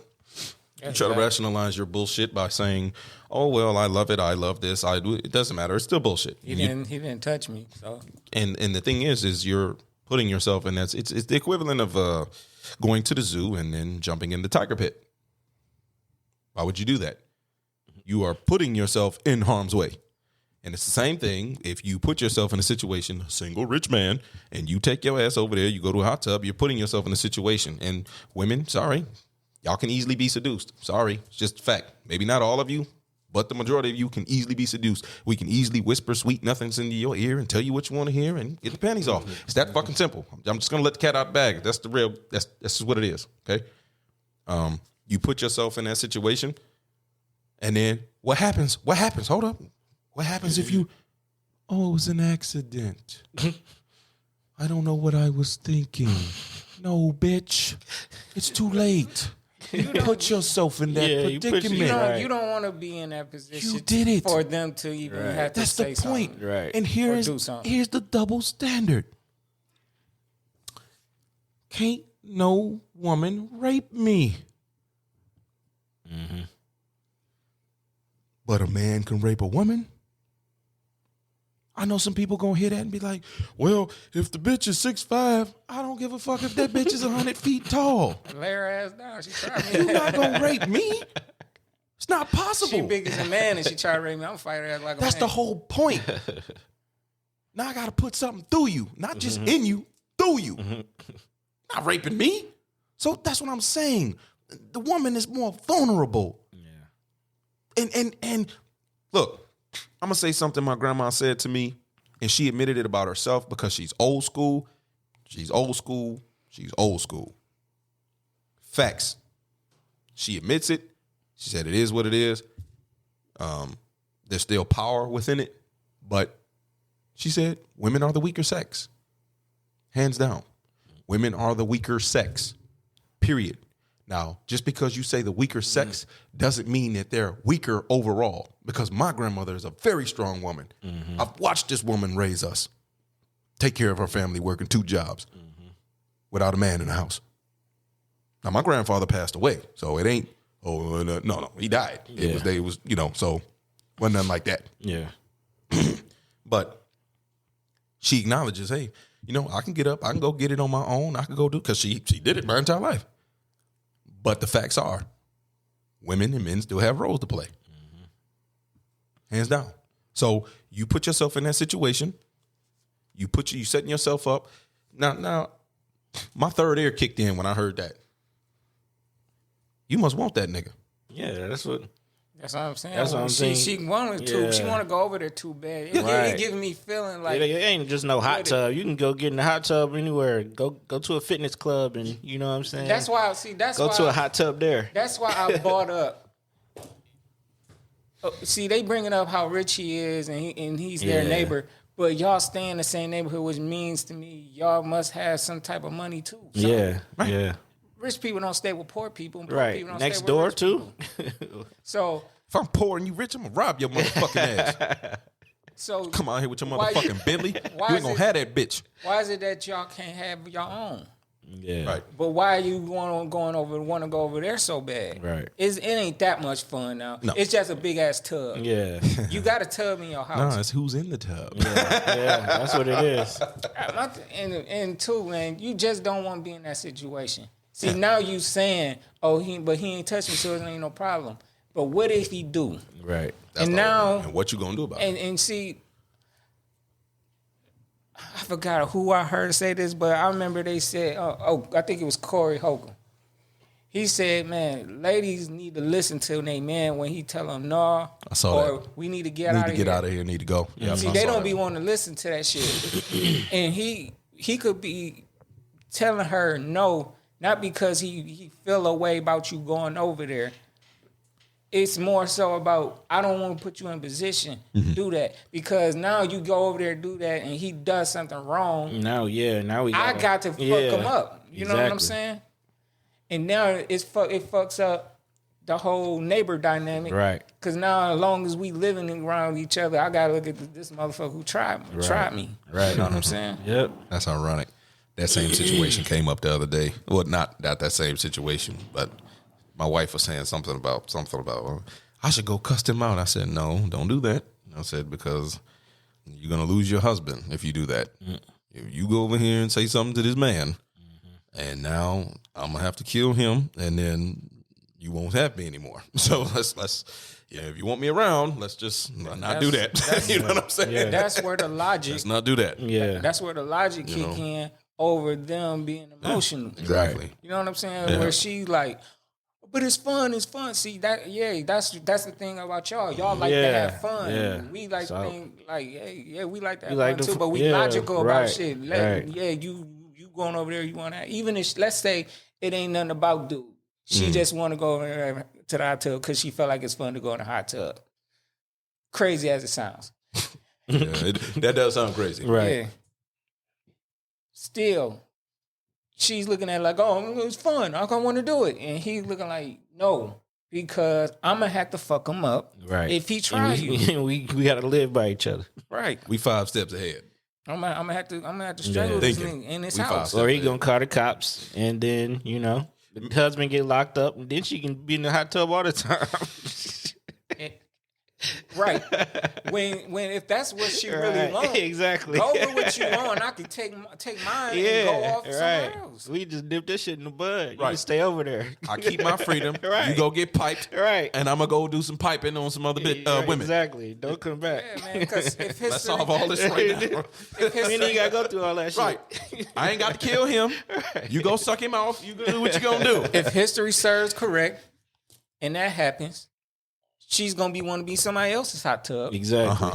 You try to rationalize your bullshit by saying, "Oh well, I love it. I love this. I do." It doesn't matter. It's still bullshit. He didn't touch me. So and the thing is you're putting yourself in that. It's the equivalent of going to the zoo and then jumping in the tiger pit. Why would you do that? You are putting yourself in harm's way, And it's the same thing if you put yourself in a situation, a single rich man, and you take your ass over there, you go to a hot tub, you're putting yourself in a situation. And women, sorry, y'all can easily be seduced. Sorry, it's just a fact. Maybe not all of you, but the majority of you can easily be seduced. We can easily whisper sweet nothings into your ear and tell you what you want to hear and get the panties off. It's that fucking simple. I'm just going to let the cat out the bag. That's just what it is, okay? You put yourself in that situation, and then what happens? What happens? Hold up. What happens if you, it was an accident. I don't know what I was thinking. No, bitch. It's too late. You put yourself in that predicament. You don't want to be in that position. You did it. For them to even have to say That's the point. something. Right. And here's the double standard. Can't no woman rape me. But a man can rape a woman. I know some people gonna hear that and be like, well, if the bitch is 6'5", I don't give a fuck if that bitch is 100 feet tall. Lay her ass down. She tried me. You're not gonna rape me. It's not possible. She big as a man and she tried to rape me. I'm gonna fight her ass like a man. That's the whole point. Now I gotta put something through you, not just in you, through you. Not raping me. So that's what I'm saying. The woman is more vulnerable. Yeah. And look, I'm gonna say something my grandma said to me, and she admitted it about herself because she's old school. She's old school. She's old school. Facts. She admits it. She said it is what it is. There's still power within it, but she said women are the weaker sex. Hands down. Women are the weaker sex. Period. Now, just because you say the weaker sex doesn't mean that they're weaker overall, because my grandmother is a very strong woman. I've watched this woman raise us, take care of her family, working 2 jobs without a man in the house. Now, my grandfather passed away, so it ain't, no, he died. Yeah. It was, so wasn't nothing like that. Yeah. But she acknowledges, hey, I can get up, I can go get it on my own, I can go do, because she did it my entire life. But the facts are, women and men still have roles to play. Hands down. So you put yourself in that situation. You setting yourself up. Now, my third ear kicked in when I heard that. You must want that nigga. Yeah, that's what I'm saying. That's what I'm saying. She wanted to. She want to go over there too bad. It gives me feeling like it ain't just no hot tub. You can go get in the hot tub anywhere. Go to a fitness club, and you know what I'm saying. That's why. Go to a hot tub there. That's why I brought up. See, they bringing up how rich he is, and he's their neighbor. But y'all stay in the same neighborhood, which means to me, y'all must have some type of money too. Yeah, right. Yeah. Rich people don't stay with poor people. And poor right. people don't Next stay door with too. So if I'm poor and you rich, I'm gonna rob your motherfucking ass. So come out here with your motherfucking Bentley. You ain't gonna have that bitch. Why is it that y'all can't have your own? Yeah. Right. But want to go over there so bad? Right. It ain't that much fun now. No. It's just a big ass tub. Yeah. You got a tub in your house. No, it's who's in the tub. Yeah, that's what it is. And two, man, you just don't want to be in that situation. See, now you saying, but he ain't touched me, so it ain't no problem. But what if he do? Right. That's and now, and what you gonna do about it? And see, I forgot who I heard say this, but I remember they said, I think it was Corey Holcomb. He said, man, ladies need to listen to their man when he tell them, no, we need to get out of here. Need to go. Yeah, see, they don't be wanting to listen to that shit. And he could be telling her no, not because he feel a way about you going over there. It's more so about, I don't want to put you in position to do that. Because now you go over there, do that, and he does something wrong. I got to fuck him up. You know what I'm saying? And now it fucks up the whole neighbor dynamic. Right. Because now as long as we living around each other, I got to look at this motherfucker who tried me. Right. You know what I'm saying? Yep. That's ironic. That same situation came up the other day. Well, not that same situation, but my wife was saying something about I should go cuss him out. I said, no, don't do that. I said, because you're going to lose your husband if you do that. If you go over here and say something to this man, and now I'm going to have to kill him, and then you won't have me anymore. So let's yeah, if you want me around, let's just not do that. You know what I'm saying? Yeah. That's where the logic. Let's not do that. Yeah. That's where the logic kick in over them being emotional. Exactly. You know what I'm saying? Yeah. Where she like, but it's fun. See that? Yeah, that's the thing about y'all. Y'all like to have fun. Yeah. We like to think like, we like to have like fun to too. But we logical about right, shit. right. Yeah, you going over there. You want to even if let's say it ain't nothing about dude. She just want to go over there to the hot tub because she felt like it's fun to go in the hot tub. Crazy as it sounds. That does sound crazy. Right. Yeah. Still, she's looking at it like, oh, it was fun. I want to do it. And he's looking like, no, because I'm going to have to fuck him up if he tries you. We got to live by each other. Right. We 5 steps ahead. I'm gonna have to strangle this nigga in his house. Or he going to call the cops, and then, the husband get locked up, and then she can be in the hot tub all the time. Right. When if that's what she really wants, exactly. Go with what you want. I can take mine and go off somewhere else. We just dip this shit in the bud. You Right. can stay over there. I keep my freedom. Right. You go get piped. Right. And I'm going to go do some piping on some other women. Exactly. Don't come back. Yeah, man. Because if history, Let's solve all this right now. And you got to go through all that shit. Right. I ain't got to kill him. You go suck him off. You go do what you going to do. If history serves correct, and that happens, she's gonna want to be somebody else's hot tub. Exactly.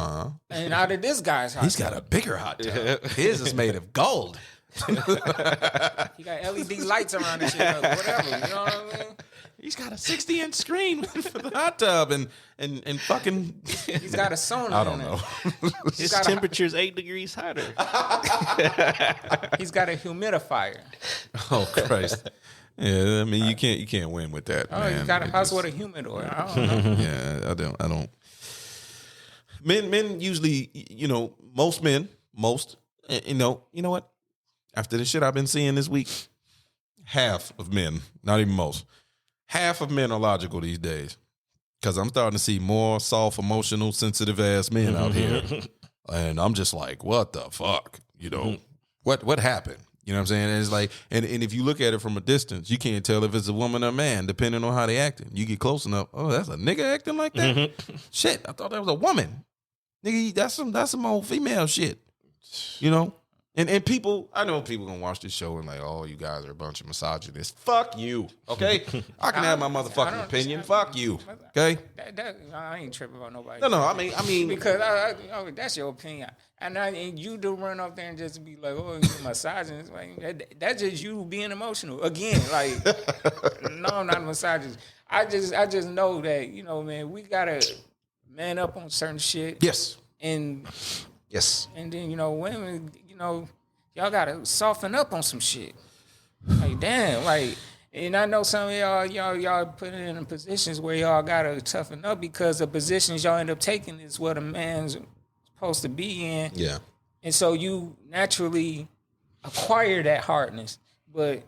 And out of this guy's hot He's tub. got a bigger hot tub. His is made of gold. He got LED lights around his shit, or whatever. You know what I mean? He's got a 60-inch screen for the hot tub and fucking. He's got a sauna. I don't in know. it. His temperature's 8 degrees hotter. He's got a humidifier. Oh Christ. Yeah, I mean you can't win with that. Oh, man. you got a house with a humidor. I don't know. Yeah, I don't. Men usually, most men, you know what? After the shit I've been seeing this week, half of men, not even most, half of men are logical these days. Because I'm starting to see more soft, emotional, sensitive ass men out here, and I'm just like, what the fuck? What happened? You know what I'm saying? And it's like, and if you look at it from a distance, you can't tell if it's a woman or a man, depending on how they acting. You get close enough, oh, that's a nigga acting like that? Shit, I thought that was a woman. Nigga, that's some old female shit. And people, I know people gonna watch this show and like, oh, you guys are a bunch of misogynists. Fuck you, okay? I can have my motherfucking opinion. Fuck you, okay? I ain't tripping about nobody. No, I mean, because that's your opinion, and you do run up there and just be like, oh, you're misogynist. Like, that's just you being emotional again. Like, no, I'm not a misogynist. I just know that man, we gotta man up on certain shit. Yes. And yes. And then women, y'all gotta soften up on some shit. Like damn, like, and I know some of y'all put in positions where y'all gotta toughen up because the positions y'all end up taking is what a man's supposed to be in. Yeah. And so you naturally acquire that hardness. But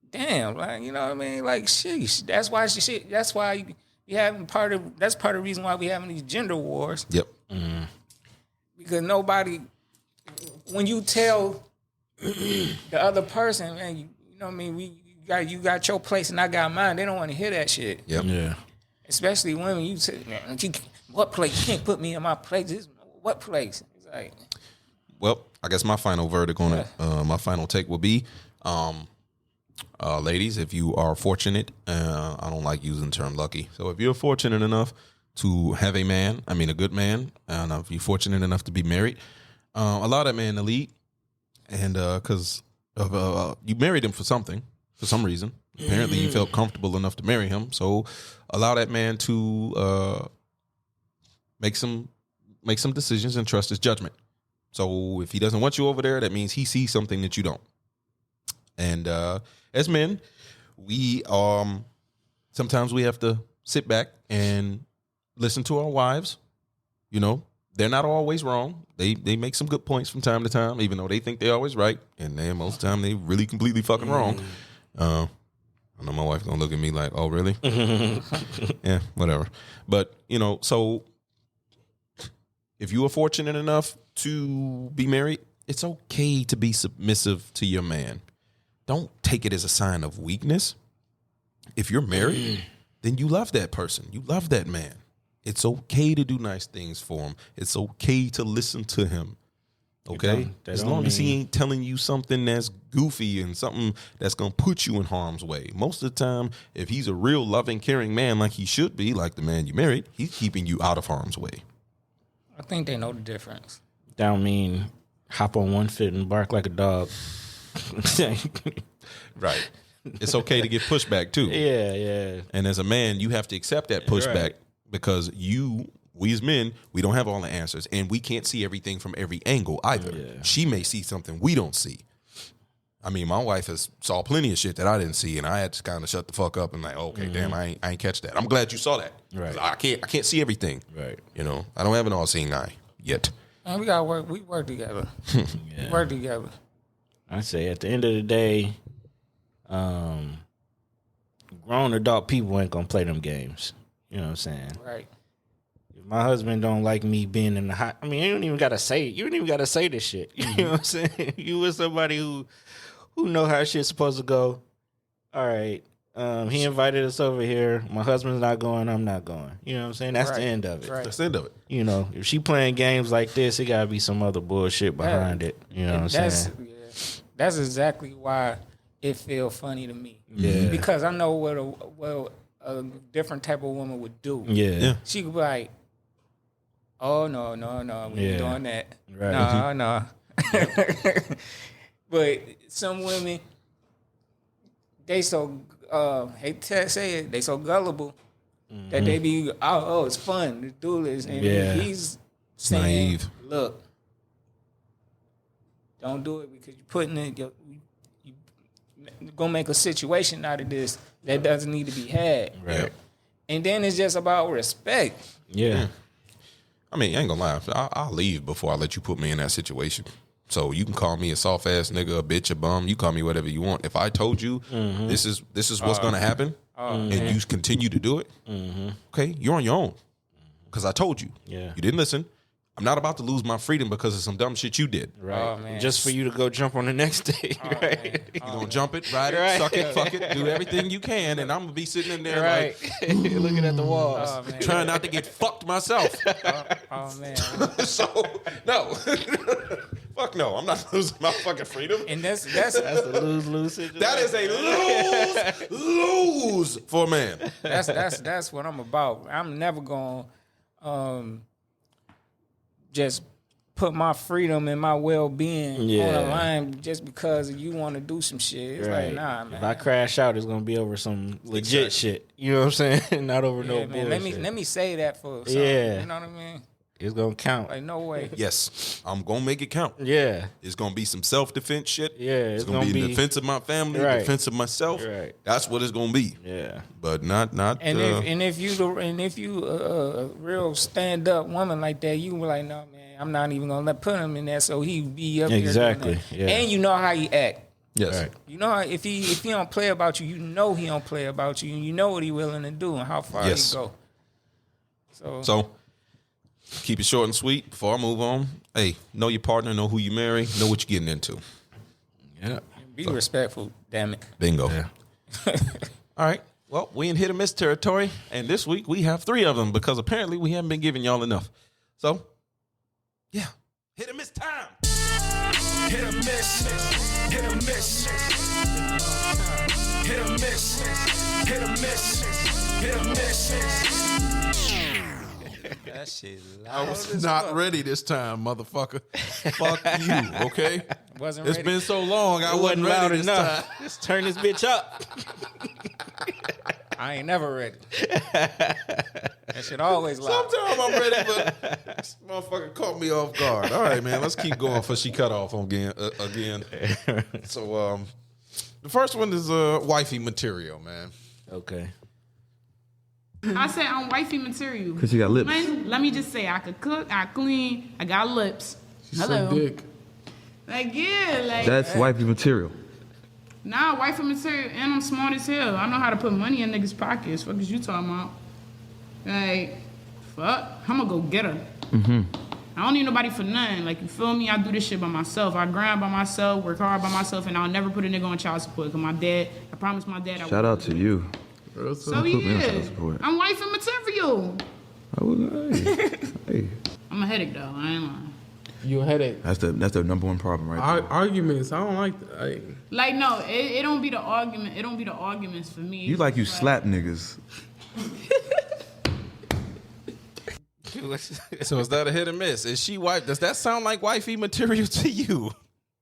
damn, like what I mean? Like sheesh. That's why that's part of the reason why we having these gender wars. Yep. Because nobody, when you tell the other person, man, you know what I mean, you got your place and I got mine, they don't want to hear that shit. Yep. Yeah. Especially women, you say, man, what place? You can't put me in my place. What place? It's like, well, I guess my final verdict on it, my final take will be, ladies, if you are fortunate, I don't like using the term lucky. So if you're fortunate enough to have a man, I mean a good man, and if you're fortunate enough to be married, allow that man to lead, and because you married him for something, for some reason. Apparently, you felt comfortable enough to marry him, so allow that man to make some decisions and trust his judgment. So if he doesn't want you over there, that means he sees something that you don't. And as men, we sometimes we have to sit back and listen to our wives. They're not always wrong. They make some good points from time to time, even though they think they're always right. And then most of the time they really completely fucking wrong. I know my wife gonna look at me like, oh, really? Yeah, whatever. But, so if you are fortunate enough to be married, it's okay to be submissive to your man. Don't take it as a sign of weakness. If you're married, then you love that person. You love that man. It's okay to do nice things for him. It's okay to listen to him. Okay? As long as he ain't telling you something that's goofy and something that's going to put you in harm's way. Most of the time, if he's a real loving, caring man like he should be, like the man you married, he's keeping you out of harm's way. I think they know the difference. That don't mean hop on one foot and bark like a dog. Right. It's okay to get pushback too. Yeah. And as a man, you have to accept that pushback because we as men, we don't have all the answers and we can't see everything from every angle either. Yeah. She may see something we don't see. I mean, my wife has saw plenty of shit that I didn't see, and I had to kind of shut the fuck up and like, okay, damn, I ain't catch that. I'm glad you saw that. Right. I can't see everything. Right. You know, I don't have an all-seeing eye yet. Man, we gotta work. We work together. We work together. I say at the end of the day, grown adult people ain't gonna play them games. You know what I'm saying? Right. If my husband don't like me being in the hot, I mean, you don't even gotta say it. You don't even gotta say this shit. You know what I'm saying? You with somebody who know how shit's supposed to go. All right. He invited us over here. My husband's not going. I'm not going. You know what I'm saying? That's the end of it. Right. That's the end of it. You know, if she playing games like this, it gotta be some other bullshit behind it. You know what I'm saying? Yeah, that's exactly why it feel funny to me. Yeah. Because I know what a different type of woman would do. Yeah. She could be like, oh no, we ain't doing that. Right. No. But some women, they so hate to say it, they so gullible that they be it's fun to do this, and he's saying, naive. Look, don't do it because you're putting it. You're gonna make a situation out of this that doesn't need to be had. Right. And then it's just about respect. Yeah. I mean, I ain't gonna lie. I'll leave before I let you put me in that situation. So you can call me a soft ass nigga, a bitch, a bum. You call me whatever you want. If I told you this is what's gonna happen, and you continue to do it, okay, you're on your own. Because I told you. Yeah. You didn't listen. I'm not about to lose my freedom because of some dumb shit you did. Right. Oh, man. Just for you to go jump on the next day. Right. You gonna jump it, ride it, suck it, fuck it, do everything you can, and I'm gonna be sitting in there like looking at the walls. trying not to get fucked myself. Oh man. So no. Fuck no, I'm not losing my fucking freedom. And that's the lose-lose situation. That is a lose for a man. That's what I'm about. I'm never gonna just put my freedom and my well-being on the line just because you want to do some shit. It's like, nah, man. If I crash out, it's gonna be over some legit shit. You know what I'm saying? Not over no man, bullshit. let me say that for something. Yeah. You know what I mean? It's gonna count. Like, no way. Yes, I'm gonna make it count. Yeah. It's gonna be some self-defense shit. Yeah, it's gonna be in defense of my family, defense of myself. Right. That's what it's gonna be. Yeah. But not. And if you a real stand-up woman like that, you were like, no, man, I'm not even gonna put him in there, so he be up there. Exactly. Yeah. And you know how he act. Yes. Right. You know how if he don't play about you, you know he don't play about you, and you know what he willing to do and how far he go. So keep it short and sweet. Before I move on, hey, know your partner, know who you marry, know what you're getting into. Yeah. Be respectful, damn it. Bingo. Yeah. All right. Well, we in hit or miss territory, and this week we have 3 of them because apparently we haven't been giving y'all enough. So, yeah, hit or miss time. Hit or miss. Hit or miss. Hit or miss. Hit or miss. Hit or miss. That shit I was not ready this time, motherfucker. Fuck you, okay? Wasn't It's ready. been so long, I wasn't loud ready this enough. time. Let's turn this bitch up. I ain't never ready. That shit always loud. Sometimes I'm ready, but this motherfucker caught me off guard. All right, man, let's keep going before she cut off again. So, the first one is wifey material, man. Okay. I said I'm wifey material. Because you got lips. Man, let me just say, I could cook, I clean, I got lips. Hello. Dick. Like, yeah, like. That's wifey material. Nah, wifey material, and I'm smart as hell. I know how to put money in niggas' pockets. Fuck is you talking about? Like, fuck, I'm gonna go get her. I don't need nobody for nothing. Like, you feel me? I do this shit by myself. I grind by myself, work hard by myself, and I'll never put a nigga on child support. Cause my dad, I promised my dad I would. Shout out to you. So yeah, I'm wifey material. Hey. I'm a headache though. I ain't lying. You a headache. That's the number one problem right there. Arguments. I don't like that. Like no, it don't be the argument. It don't be the arguments for me. You like you slap niggas. So is that a hit or miss? Is she wife? Does that sound like wifey material to you?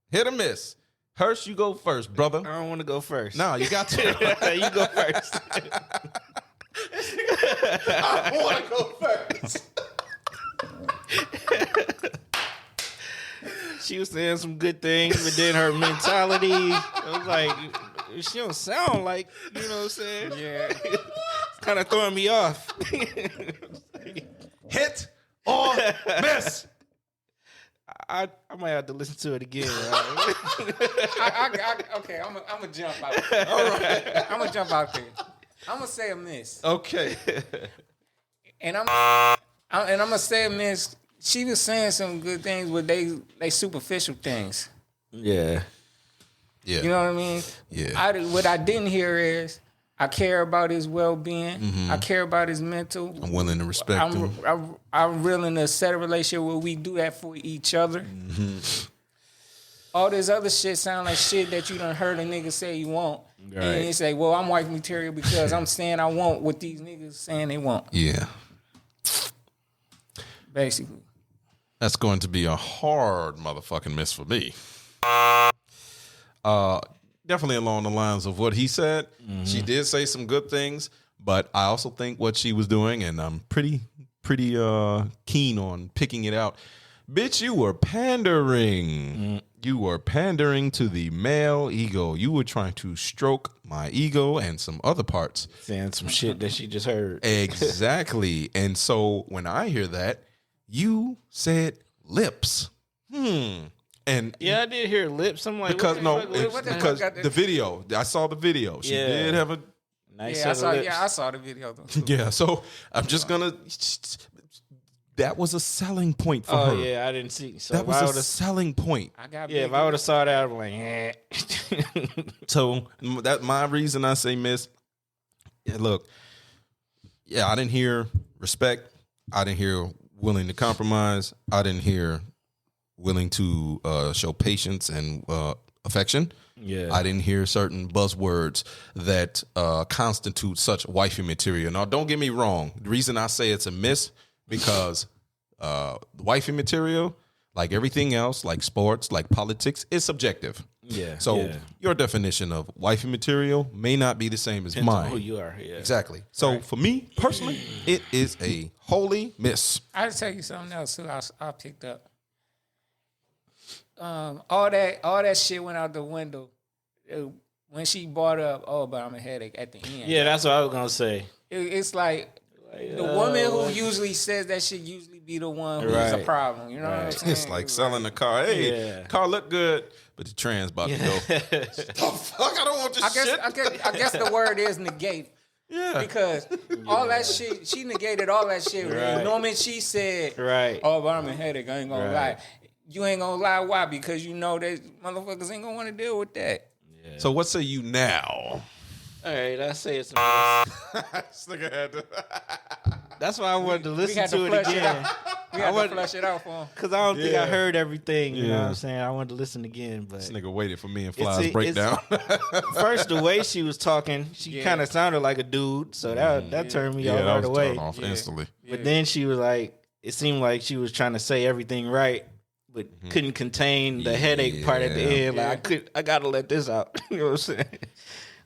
Hit or miss? Hirsch, you go first, brother. I don't want to go first. No, you got to. You go first. I want to go first. She was saying some good things, but then her mentality, I was like, she don't sound like, you know what I'm saying? Yeah. It's kind of throwing me off. Hit or miss? I might have to listen to it again. Okay, I'm gonna jump out there. All right. I'm gonna jump out there. I'm gonna say a miss. Okay. And I'm gonna say a miss. She was saying some good things, but they superficial things. Yeah. Yeah. You know what I mean? Yeah. What I didn't hear is I care about his well-being. Mm-hmm. I care about his mental. I'm willing to respect him. I'm willing to set a relationship where we do that for each other. Mm-hmm. All this other shit sound like shit that you done heard a nigga say you want. Right. And you say, well, I'm wife material because I'm saying I want what these niggas saying they want. Yeah. Basically. That's going to be a hard motherfucking miss for me. Definitely along the lines of what he said. Mm-hmm. She did say some good things, but I also think what she was doing, and I'm pretty keen on picking it out. Bitch, you were pandering. Mm. You were pandering to the male ego. You were trying to stroke my ego and some other parts. Saying some shit that she just heard. Exactly. And so when I hear that, you said lips. And yeah, I did hear lips. I'm like, because because the video. I saw the video. She did have a nice set of lips. I saw the video though. Yeah, so I'm just gonna. That was a selling point for her. Oh yeah, I didn't see. So that was a selling point. If I would have saw that, I'm like, eh. So that's my reason I say miss. Yeah, look, yeah, I didn't hear respect. I didn't hear willing to compromise. I didn't hear willing to show patience and affection. Yeah, I didn't hear certain buzzwords that constitute such wifey material. Now, don't get me wrong. The reason I say it's a miss because wifey material, like everything else, like sports, like politics, is subjective. Yeah. So your definition of wifey material may not be the same as mine. Who you are? Yeah. Exactly. So for me personally, it is a holy miss. I'll tell you something else too. I picked up. All that shit went out the window when she brought up, but I'm a headache at the end. Yeah, that's what I was gonna say. It's like the woman who usually says that shit usually be the one who's a problem. You know what I'm saying? It's like selling a car. Hey, car look good, but the trans about to go. Oh fuck! I don't want this shit. I guess the word is negate. Yeah. Because all that shit, she negated all that shit. Right. The moment she said, right. "Oh, but I'm a headache," I ain't gonna lie. You ain't gonna lie. Why? Because you know that motherfuckers ain't gonna want to deal with that. Yeah. So what say you now? All right, I say it's a miss. That's why I wanted to listen to it again. We had to flush it out for him. Because I don't think I heard everything. You know what I'm saying? I wanted to listen again. But this nigga waited for me and Fly's breakdown. First, the way she was talking, she kind of sounded like a dude. So that turned me off right away. Off instantly. But then she was like, it seemed like she was trying to say everything right, but couldn't contain the headache part at the end. Like, I got to let this out. You know what I'm saying?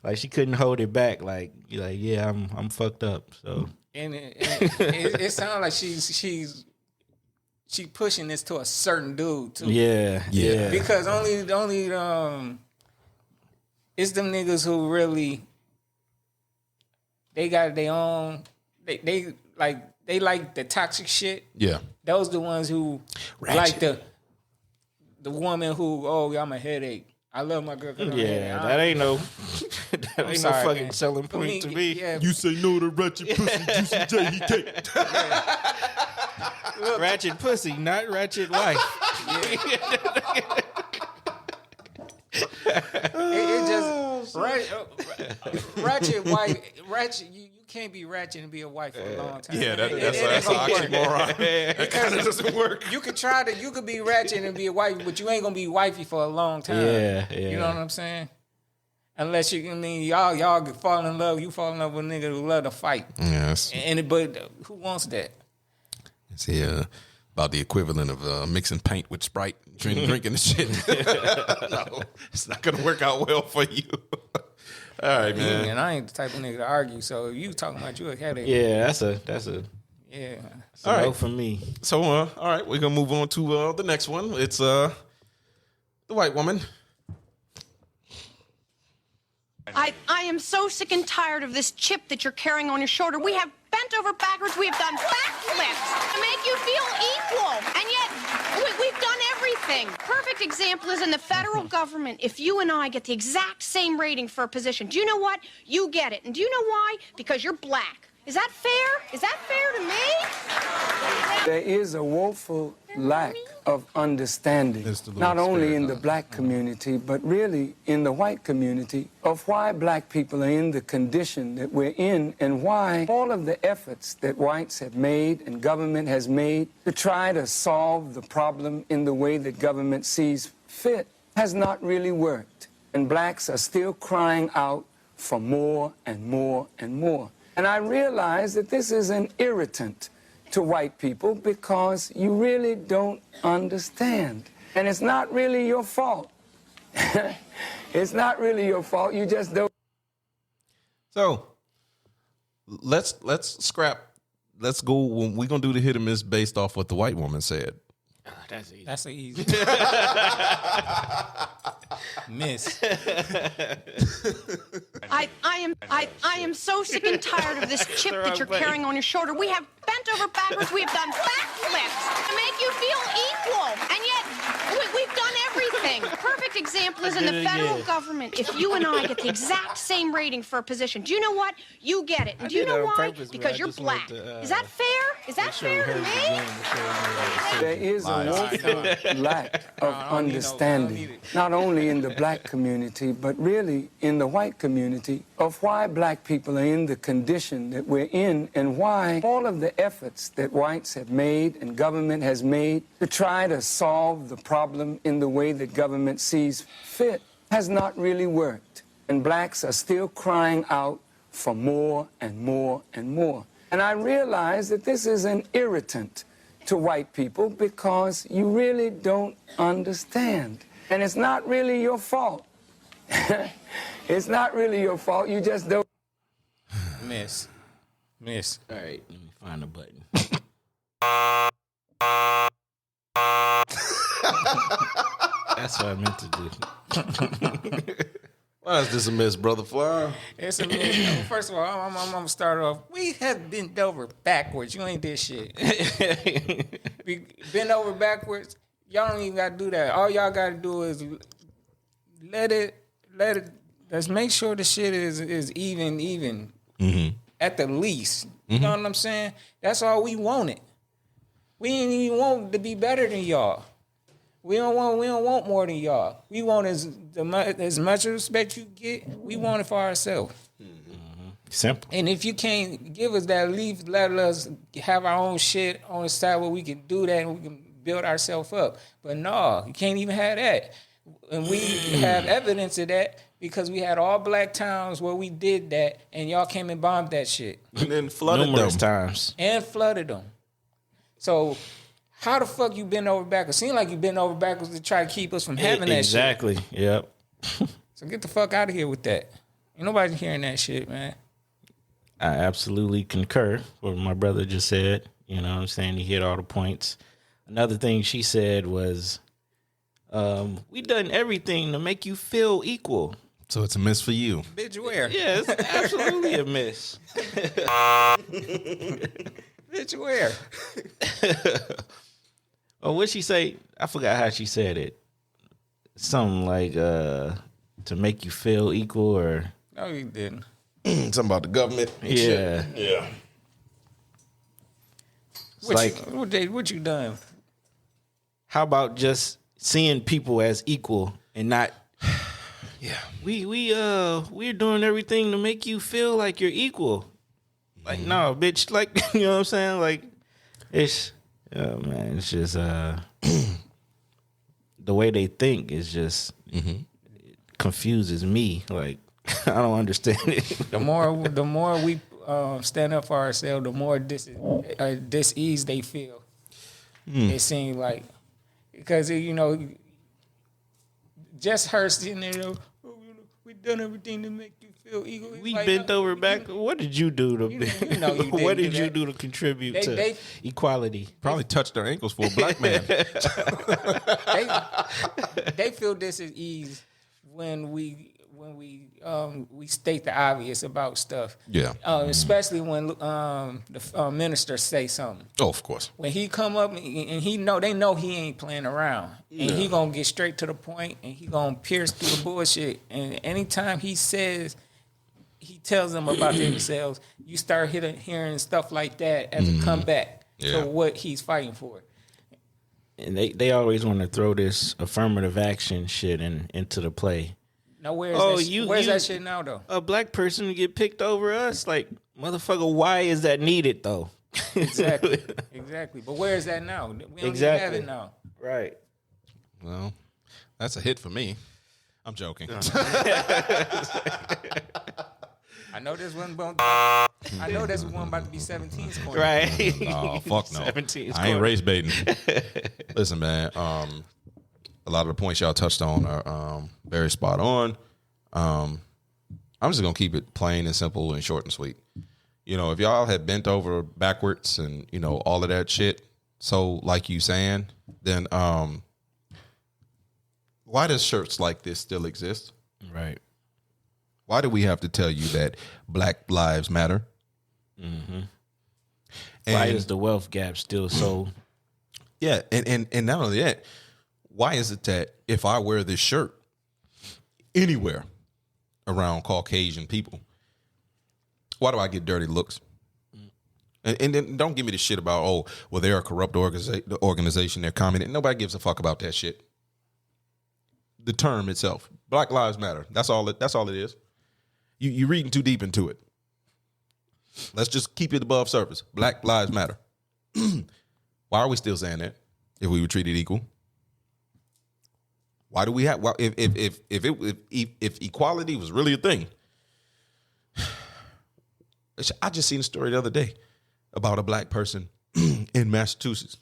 Like, she couldn't hold it back. Like, yeah, I'm fucked up. So. And it sounds like she's pushing this to a certain dude too. Yeah. Because only it's them niggas who really they got their own. They like the toxic shit. Yeah. Those the ones who like the woman who I'm a headache. I love my girl. Yeah, that ain't no fucking selling point to me. Yeah. You say no to ratchet pussy, juicy J, he take. Ratchet pussy, not ratchet wife. It just ratchet wife. Ratchet. You can't be ratchet and be a wife for a long time. Yeah, that's an oxymoron. That kind of doesn't work. You could you could be ratchet and be a wife, but you ain't gonna be wifey for a long time. Yeah. You know what I'm saying? Unless y'all could fall in love. You fall in love with a nigga who love to fight. Yes. But who wants that? It's about the equivalent of mixing paint with Sprite, drinking the shit. No, it's not gonna work out well for you. All right, man. And I ain't the type of nigga to argue. So if you talking about you a headache. Yeah, that's a yeah. All right, for me. So all right, we're gonna move on to the next one. It's the white woman. I am so sick and tired of this chip that you're carrying on your shoulder. We have bent over backwards. We have done backflips to make you feel equal. And yet, we've done everything. Perfect example is in the federal government. If you and I get the exact same rating for a position, do you know what? You get it. And do you know why? Because you're black. Is that fair? Is that fair to me? There is a woeful lack of understanding, not only in the black community, but really in the white community, of why black people are in the condition that we're in and why all of the efforts that whites have made and government has made to try to solve the problem in the way that government sees fit has not really worked. And blacks are still crying out for more and more and more. And I realize that this is an irritant to white people because you really don't understand. And it's not really your fault. It's not really your fault. You just don't. So let's scrap. Let's go. We're gonna do the hit and miss based off what the white woman said. That's easy. That's easy. Miss. I am so sick and tired of this chip that you're carrying on your shoulder. We have bent over backwards. We have done backflips to make you feel equal. And yet, we've done everything. A perfect example is in the federal government. If you and I get the exact same rating for a position, do you know what? You get it. And do you know why? Because you're black. Is that fair? Is that fair to me? There is a woeful lack of understanding, not only in the black community, but really in the white community, of why black people are in the condition that we're in and why all of the efforts that whites have made and government has made to try to solve the problem in the way that government sees fit has not really worked. And blacks are still crying out for more and more and more. And I realize that this is an irritant to white people because you really don't understand. And it's not really your fault. It's not really your fault. You just don't. Miss. All right, let me find a button. That's what I meant to do. Why is this a miss, Brother Fly? It's a miss. First of all, I'm gonna start off. We have bent over backwards. You ain't did shit. We bent over backwards. Y'all don't even gotta do that. All y'all gotta do is let it. Let's make sure the shit is even. Mm-hmm. At the least. You know what I'm saying? That's all we wanted. We ain't even want to be better than y'all. We don't want more than y'all. We want as much respect you get. We want it for ourselves. Simple. And if you can't give us that, let us have our own shit on the side where we can do that and we can build ourselves up. But no, you can't even have that. And we have evidence of that because we had all black towns where we did that, and y'all came and bombed that shit. And then flooded numerous them. times. And flooded them. So how the fuck you bend over backwards? Seem like you bend over backwards to try to keep us from having that exactly. shit. Exactly. Yep. So get the fuck out of here with that. Ain't nobody hearing that shit, man. I absolutely concur with what my brother just said. You know what I'm saying? He hit all the points. Another thing she said was, we done everything to make you feel equal. So it's a miss for you. Bitch, where? Yeah, it's absolutely a miss. Bitch, where? Oh, what'd she say? I forgot how she said it. Something like to make you feel equal or... No, you didn't. Something about the government. Yeah. Shit. Yeah. What you done? How about just seeing people as equal and not... Yeah. We're doing everything to make you feel like you're equal. Like, no, bitch. Like, you know what I'm saying? Like, it's, oh, man, it's just, the way they think is just, it confuses me. Like, I don't understand it. The more we stand up for ourselves, the more dis-ease they feel. It seems like, because, just her sitting there, we done everything to make you feel equal. We bent over back. What did you do to? What did you do to contribute to equality? Probably touched their ankles for a black man. They feel dis-ease when we state the obvious about stuff. Yeah. Especially when the minister say something. Oh, of course. When he come up and they know he ain't playing around, and he gonna get straight to the point, and he gonna pierce through the bullshit. And anytime he tells them about themselves, you start hearing stuff like that as a comeback to what he's fighting for. And they always want to throw this affirmative action shit into the play. Now where's that shit now though? A black person get picked over us, like, motherfucker. Why is that needed though? Exactly. But where is that now? We don't even have it now. Right. Well, that's a hit for me. I'm joking. I know this one about to be 17's corner. Right. Oh, fuck no. 17's I ain't race baiting. Listen, man. A lot of the points y'all touched on are very spot on. I'm just gonna keep it plain and simple and short and sweet. If y'all had bent over backwards and all of that shit, so like you saying, then why does shirts like this still exist? Right. Why do we have to tell you that Black Lives Matter? Mm-hmm. Why is the wealth gap still so? Yeah, and not only that, why is it that if I wear this shirt anywhere around Caucasian people, why do I get dirty looks? And then don't give me the shit about, they're a corrupt organization, they're communist. Nobody gives a fuck about that shit. The term itself, Black Lives Matter. That's all it is. You're reading too deep into it. Let's just keep it above surface. Black Lives Matter. Why are we still saying that if we were treated equal? Why do we have? Well, if equality was really a thing, I just seen a story the other day about a black person in Massachusetts.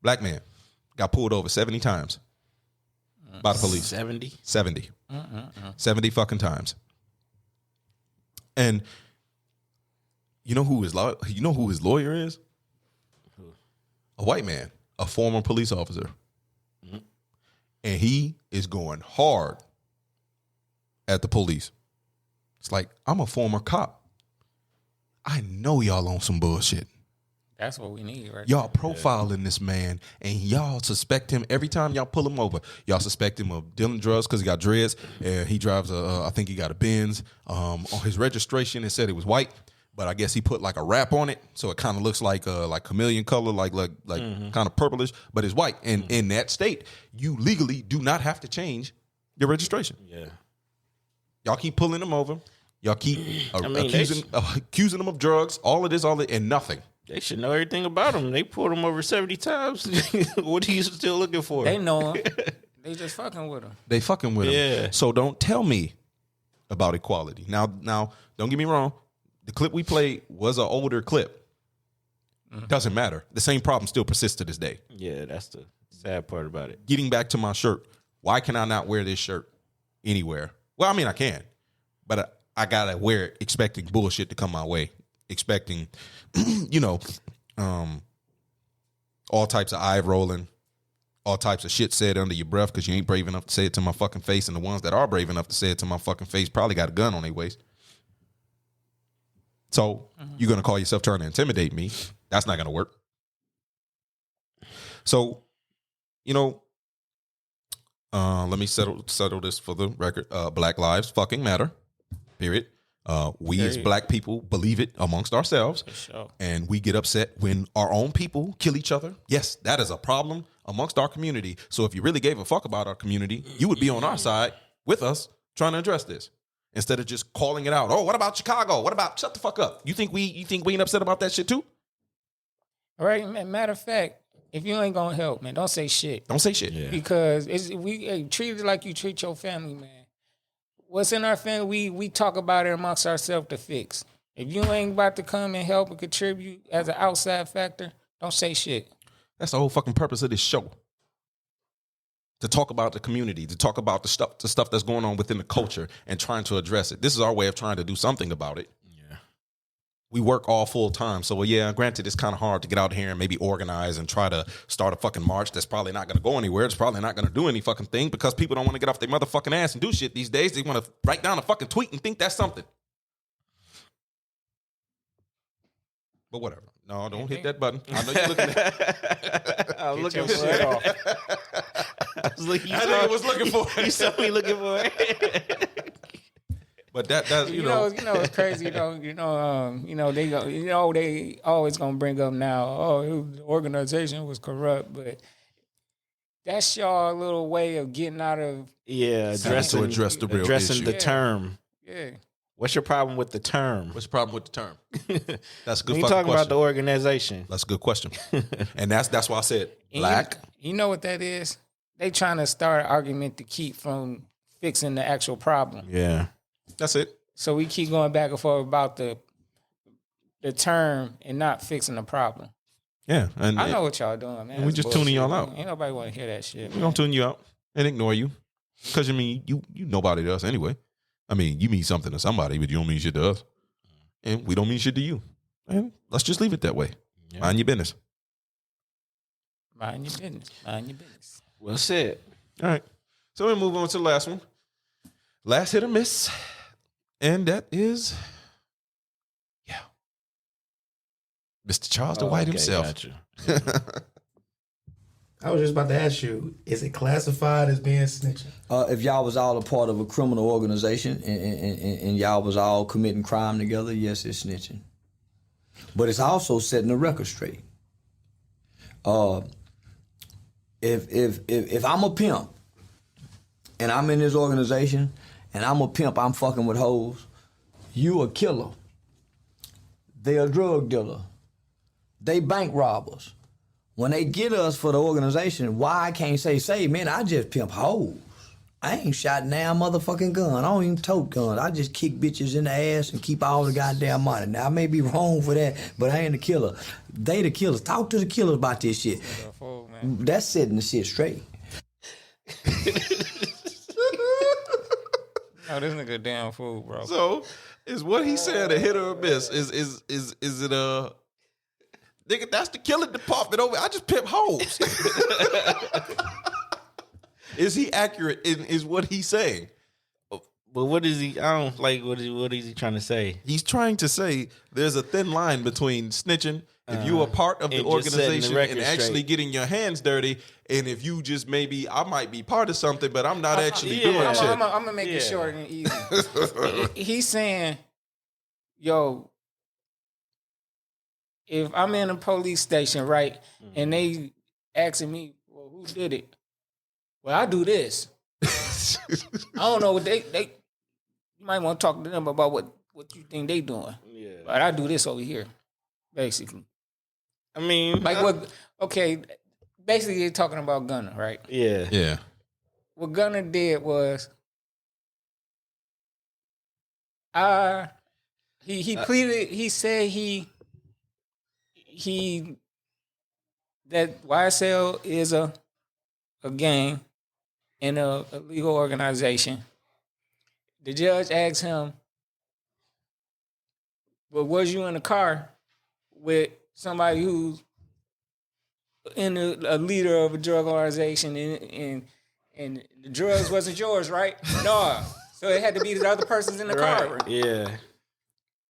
Black man got pulled over 70 times by the police. 70? 70. 70 fucking times. And you know who his lawyer is? A white man, a former police officer. And he is going hard at the police. It's like, I'm a former cop. I know y'all on some bullshit. That's what we need, right? Y'all profiling this man, and y'all suspect him every time y'all pull him over. Y'all suspect him of dealing drugs because he got dreads, and he drives I think he got a Benz. On his registration, it said it was white, but I guess he put like a wrap on it, so it kind of looks like chameleon color, like kind of purplish, but it's white. And in that state, you legally do not have to change your registration. Yeah. Y'all keep pulling him over. Y'all keep accusing him of drugs, all of this, and nothing. They should know everything about him. They pulled him over 70 times. What are you still looking for? They know him. They just fucking with him. They fucking with him. So don't tell me about equality. Now, don't get me wrong. The clip we played was an older clip. Doesn't matter. The same problem still persists to this day. Yeah, that's the sad part about it. Getting back to my shirt. Why can I not wear this shirt anywhere? Well, I mean, I can. But I got to wear it expecting bullshit to come my way. Expecting, all types of eye rolling, all types of shit said under your breath because you ain't brave enough to say it to my fucking face, and the ones that are brave enough to say it to my fucking face probably got a gun on their waist. So you're going to call yourself trying to intimidate me. That's not going to work. So, let me settle this for the record. Black lives fucking matter, period. We as black people believe it amongst ourselves, and we get upset when our own people kill each other. Yes, that is a problem amongst our community. So if you really gave a fuck about our community, you would be on our side with us trying to address this. instead of just calling it out. Oh, what about Chicago? What about, shut the fuck up. You think we ain't upset about that shit too? All right, matter of fact, if you ain't gonna help, man, don't say shit. Don't say shit. Yeah. Because treat it like you treat your family, man. What's in our family, we talk about it amongst ourselves to fix. If you ain't about to come and help and contribute as an outside factor, don't say shit. That's the whole fucking purpose of this show. To talk about the community, to talk about the stuff that's going on within the culture and trying to address it. This is our way of trying to do something about it. Yeah. We work all full time. So yeah, granted, it's kind of hard to get out here and maybe organize and try to start a fucking march that's probably not going to go anywhere. It's probably not going to do any fucking thing because people don't want to get off their motherfucking ass and do shit these days. They want to write down a fucking tweet and think that's something. But whatever. No, don't hit that button. I know you're looking at I was looking for it. I was looking for it. You saw me looking for it. But that you know it's crazy though. They always gonna bring up now. Oh, the organization was corrupt, but that's y'all little way of getting out of addressing the real issue. The term. Yeah. What's your problem with the term? What's your problem with the term? That's a good. We fucking talking question. about the organization. That's a good question, and that's why I said black. You know what that is? They trying to start an argument to keep from fixing the actual problem. Yeah. That's it. So we keep going back and forth about the term and not fixing the problem. Yeah, and I know what y'all doing, man. We just tuning y'all out. Ain't nobody want to hear that shit. We're gonna tune you out and ignore you, because you nobody to us anyway. I mean, you mean something to somebody, but you don't mean shit to us, and we don't mean shit to you. And let's just leave it that way. Yeah. Mind your business. Mind your business. Mind your business. Well said. All right, so we move on to the last one. Last hit or miss. And that is, Mr. Charles the White himself. Gotcha. I was just about to ask you, is it classified as being snitching? If y'all was all a part of a criminal organization and y'all was all committing crime together, yes, it's snitching. But it's also setting the record straight. If I'm a pimp and I'm in this organization and I'm a pimp, I'm fucking with hoes, you a killer. They a drug dealer. They bank robbers. When they get us for the organization, why I can't say, man, I just pimp hoes. I ain't shot now motherfucking gun. I don't even tote guns. I just kick bitches in the ass and keep all the goddamn money. Now, I may be wrong for that, but I ain't the killer. They the killers. Talk to the killers about this shit. That's setting the shit straight. Oh, this nigga damn fool, bro. So, is what he said a hit or a miss? Is it a nigga? That's the killing department over. I just pimp hoes. Is he accurate in is what he's saying? But what is he? I don't like. What is he trying to say? He's trying to say there's a thin line between snitching, if you are part of the organization and actually getting your hands dirty, and if you just maybe I might be part of something, but I'm not actually doing shit. I'm gonna make it short and easy. He's saying, yo, if I'm in a police station, right, and they asking me, well, who did it? Well, I do this. I don't know what they you might want to talk to them about what you think they doing. Yeah. But I do this over here, basically. I mean, like what? Okay, basically they're talking about Gunna, right? Yeah. Yeah. What Gunna did was, he pleaded. He said that YSL is a gang in a legal organization. The judge asked him, "But was you in a car with somebody who's a leader of a drug organization and the drugs wasn't yours, right?" No. So it had to be the other person's in the car. Yeah.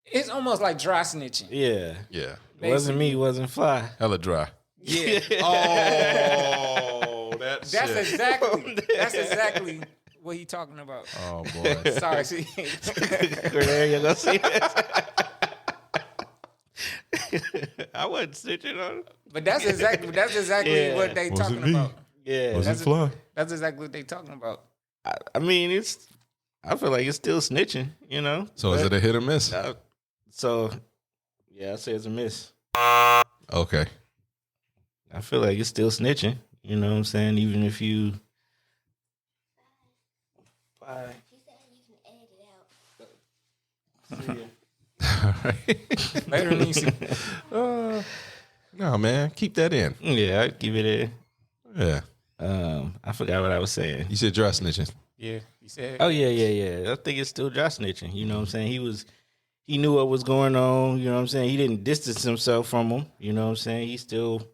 It's almost like dry snitching. Yeah. Yeah. It wasn't me, wasn't Fly. Hella dry. Yeah. Oh, that's exactly what he talking about. Oh boy. Sorry, see. There you go. See. I wasn't snitching on him. But that's exactly what they talking about. Yeah. Was it Fly? That's exactly what they talking about. I mean, I feel like it's still snitching, you know. So is it a hit or miss? So, yeah, I say it's a miss. Okay. I feel like it's still snitching. You know what I'm saying? Even if you... Bye. All right. Later, Nisi. No, man. Keep that in. Yeah, I'd keep it in. Yeah. I forgot what I was saying. You said dry snitching. Yeah, you said. Oh, yeah. I think it's still dry snitching. You know what I'm saying? He knew what was going on. You know what I'm saying? He didn't distance himself from him. You know what I'm saying? He's still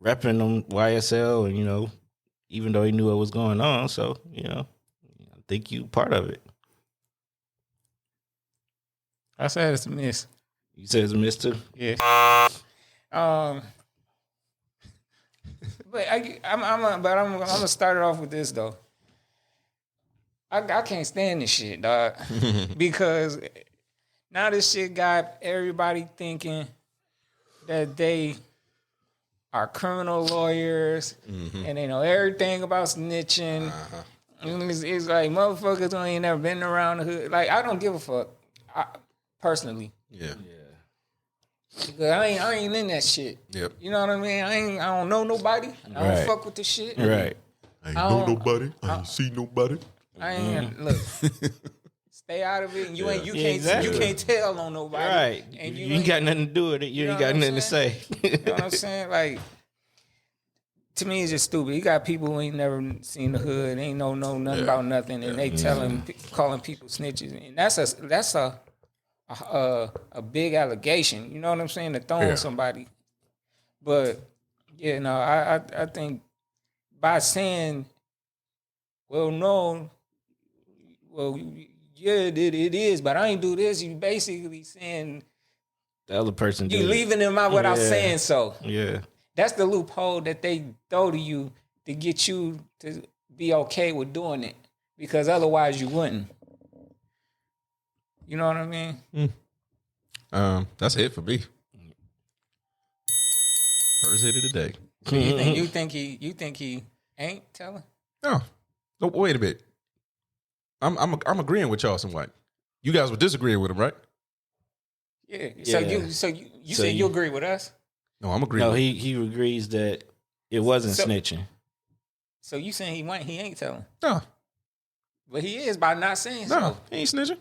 repping them YSL, and, you know, even though he knew what was going on. So, you know, I think you part of it. I said it's a miss. You said it's a miss too? Yeah. But I'm gonna start it off with this though. I can't stand this shit, dog, because now this shit got everybody thinking that they are criminal lawyers and they know everything about snitching. And it's like motherfuckers who ain't never been around the hood. Like, I don't give a fuck, personally. Yeah. I ain't in that shit. Yep. You know what I mean? I don't know nobody. I don't fuck with the shit. Right. I ain't know nobody. I ain't see nobody. I ain't look. Stay out of it. And you can't exactly. you can't tell on nobody. Right. And you ain't got nothing to do with it. You ain't got nothing to say. You know what I'm saying? Like, to me, it's just stupid. You got people who ain't never seen the hood, ain't know nothing about nothing, and they calling people snitches, and that's a big allegation. You know what I'm saying? To throw on somebody. But yeah, no, I think by saying, well, no, well, yeah, it is, but I ain't do this. You basically saying the other person. You leaving them out without saying so. Yeah. That's the loophole that they throw to you to get you to be okay with doing it, because otherwise you wouldn't. You know what I mean? That's it for me. First hit of the day. You think he ain't telling? No, wait a bit. I'm agreeing with Charleston White. You guys were disagreeing with him, right? Yeah. So you say you agree with us? No, I'm agreeing. No, he agrees that it wasn't snitching. So you saying he ain't telling? No. But he is by not saying so. No, he ain't snitching.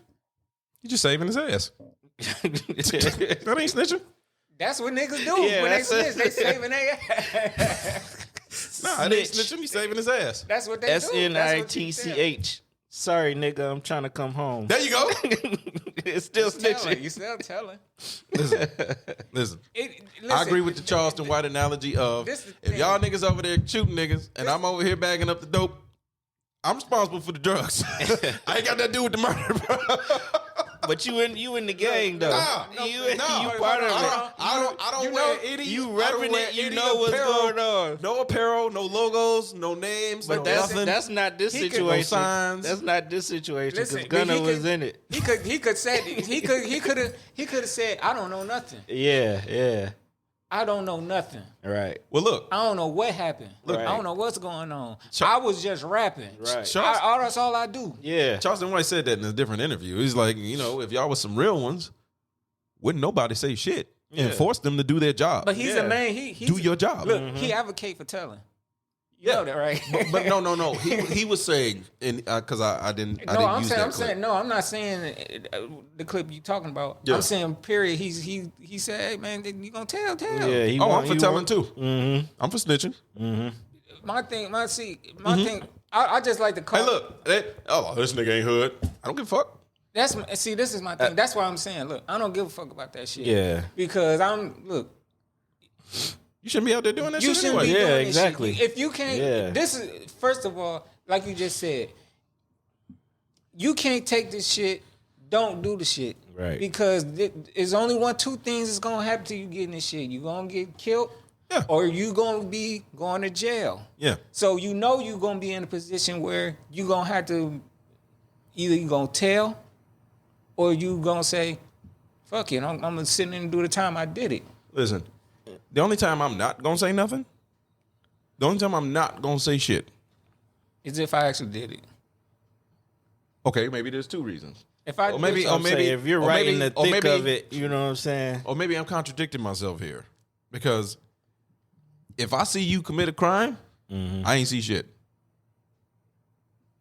He just saving his ass. That ain't snitching. That's what niggas do when they snitch. They saving their ass. Nah, it ain't snitching. He saving his ass. That's what they do. SNITCH. Sorry, nigga, I'm trying to come home. There you go. It's still snitching. You still telling. Listen. I agree with the Charleston White analogy of if y'all niggas over there shooting niggas and I'm over here bagging up the dope, I'm responsible for the drugs. I ain't got nothing to do with the murder, bro. But you in the gang though. You part of it. I don't wear any. You repping it. You know what's going on. No apparel, no logos, no names. But that's not this situation. No signs. That's not this situation because Gunna was in it. He could have said I don't know nothing. Yeah. I don't know nothing. Right. Well, look. I don't know what happened. Look, I don't know what's going on. I was just rapping. Right. That's all I do. Yeah. Charleston White said that in a different interview. He's like, if y'all was some real ones, wouldn't nobody say shit and force them to do their job. But he's a man. He's do your job. Look, he advocate for telling. You know that, right? but no. He was saying, because I didn't use that clip. I'm not saying the clip you talking about. Yeah. I'm saying, period. He said, hey man, you gonna tell? Yeah. I'm for telling too. Mm-hmm. I'm for snitching. Mm-hmm. My thing. I just like to call. Hey, look. This nigga ain't hood. I don't give a fuck. This is my thing. That's why I'm saying, look, I don't give a fuck about that shit. Yeah. Because you shouldn't be out there doing that shit anyway. Yeah, exactly. If you can't, this is, first of all, like you just said, you can't take this shit, don't do the shit. Right. Because there's only two things that's going to happen to you getting this shit. You're going to get killed or you going to be going to jail. Yeah. So you're going to be in a position where you're going to have to, either you're going to tell or you going to say, fuck it, I'm going to sit in and do the time I did it. Listen. The only time I'm not going to say nothing, the only time I'm not going to say shit is if I actually did it. Okay, maybe there's two reasons. If I or maybe if you're right in the thick of it, you know what I'm saying? Or maybe I'm contradicting myself here. Because if I see you commit a crime, I ain't see shit.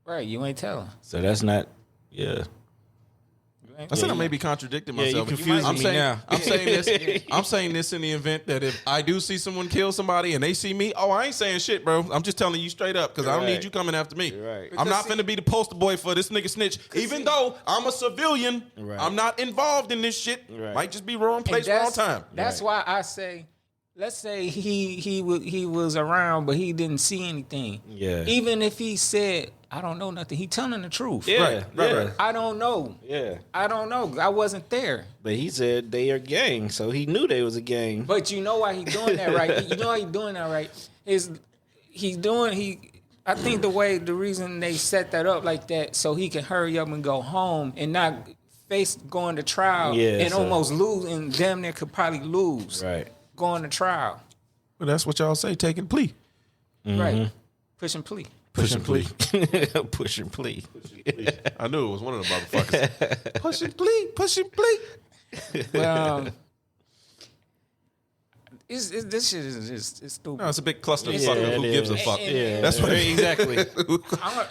Right, you ain't telling. So that's not, yeah. I said I may be contradicting myself. You confusing me now. I'm saying this. I'm saying this in the event that if I do see someone kill somebody and they see me, I ain't saying shit, bro. I'm just telling you straight up because I don't need you coming after me. Right. I'm not finna be the poster boy for this nigga snitch. Even though I'm a civilian, I'm not involved in this shit. Might just be wrong place, wrong time. That's why I say, let's say he was around, but he didn't see anything. Yeah. Even if he said, I don't know nothing, he telling the truth. Yeah, right. I don't know. Yeah. I don't know. I wasn't there. But he said they are gang, so he knew they was a gang. But you know why he doing that, right? You know why he doing that, right? I think the reason they set that up like that so he can hurry up and go home and not face going to trial and almost lose, and damn near could probably lose. Right. Going to trial. Well, that's what y'all say, taking plea. Right. Pushing plea. Pushing plea. Pushing plea. I knew it was one of the motherfuckers. Pushing plea. Pushing plea. Well, this shit is just stupid. No, it's a big clusterfuck. Who gives a fuck? That's what exactly.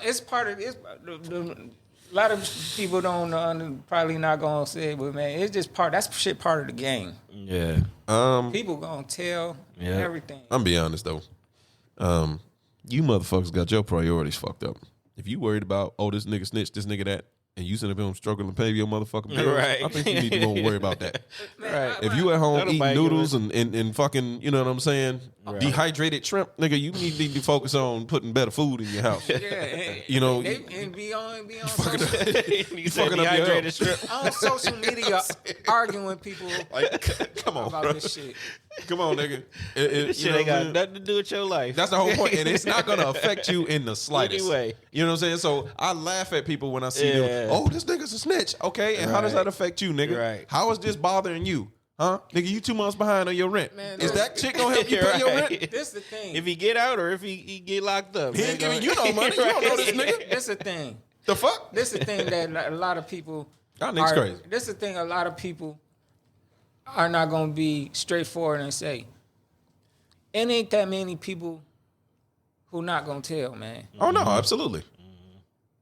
It's part of it. A lot of people don't probably not gonna say it, but man, it's just that's shit part of the game. Yeah. People gonna tell everything. I'm gonna be honest though. You motherfuckers got your priorities fucked up. If you worried about, this nigga snitched, this nigga that, and you sitting up him struggling to pay your motherfucking bills, right. I think you need to go worry about that. Right. If you at home eating noodles and fucking, you know what I'm saying, dehydrated shrimp, nigga, you need to focus on putting better food in your house. Be on You fucking dehydrated shrimp on social media arguing with people come on, about bro. this shit. Come on, nigga. This shit ain't got nothing to do with your life. That's the whole point, and it's not gonna affect you in the slightest. Anyway. You know what I'm saying? So I laugh at people when I see them. This nigga's a snitch. Okay, and how does that affect you, nigga? Right. How is this bothering you? Huh? Nigga, you 2 months behind on your rent. Man, is that chick gonna help you pay your rent? This the thing. If he get out or if he get locked up. He ain't giving you no money. You don't know this nigga. This the thing. The fuck? This the thing that a lot of people Y'all niggas crazy. This the thing a lot of people are not gonna be straightforward and say, it ain't that many people who not gonna tell, man. Oh no, absolutely.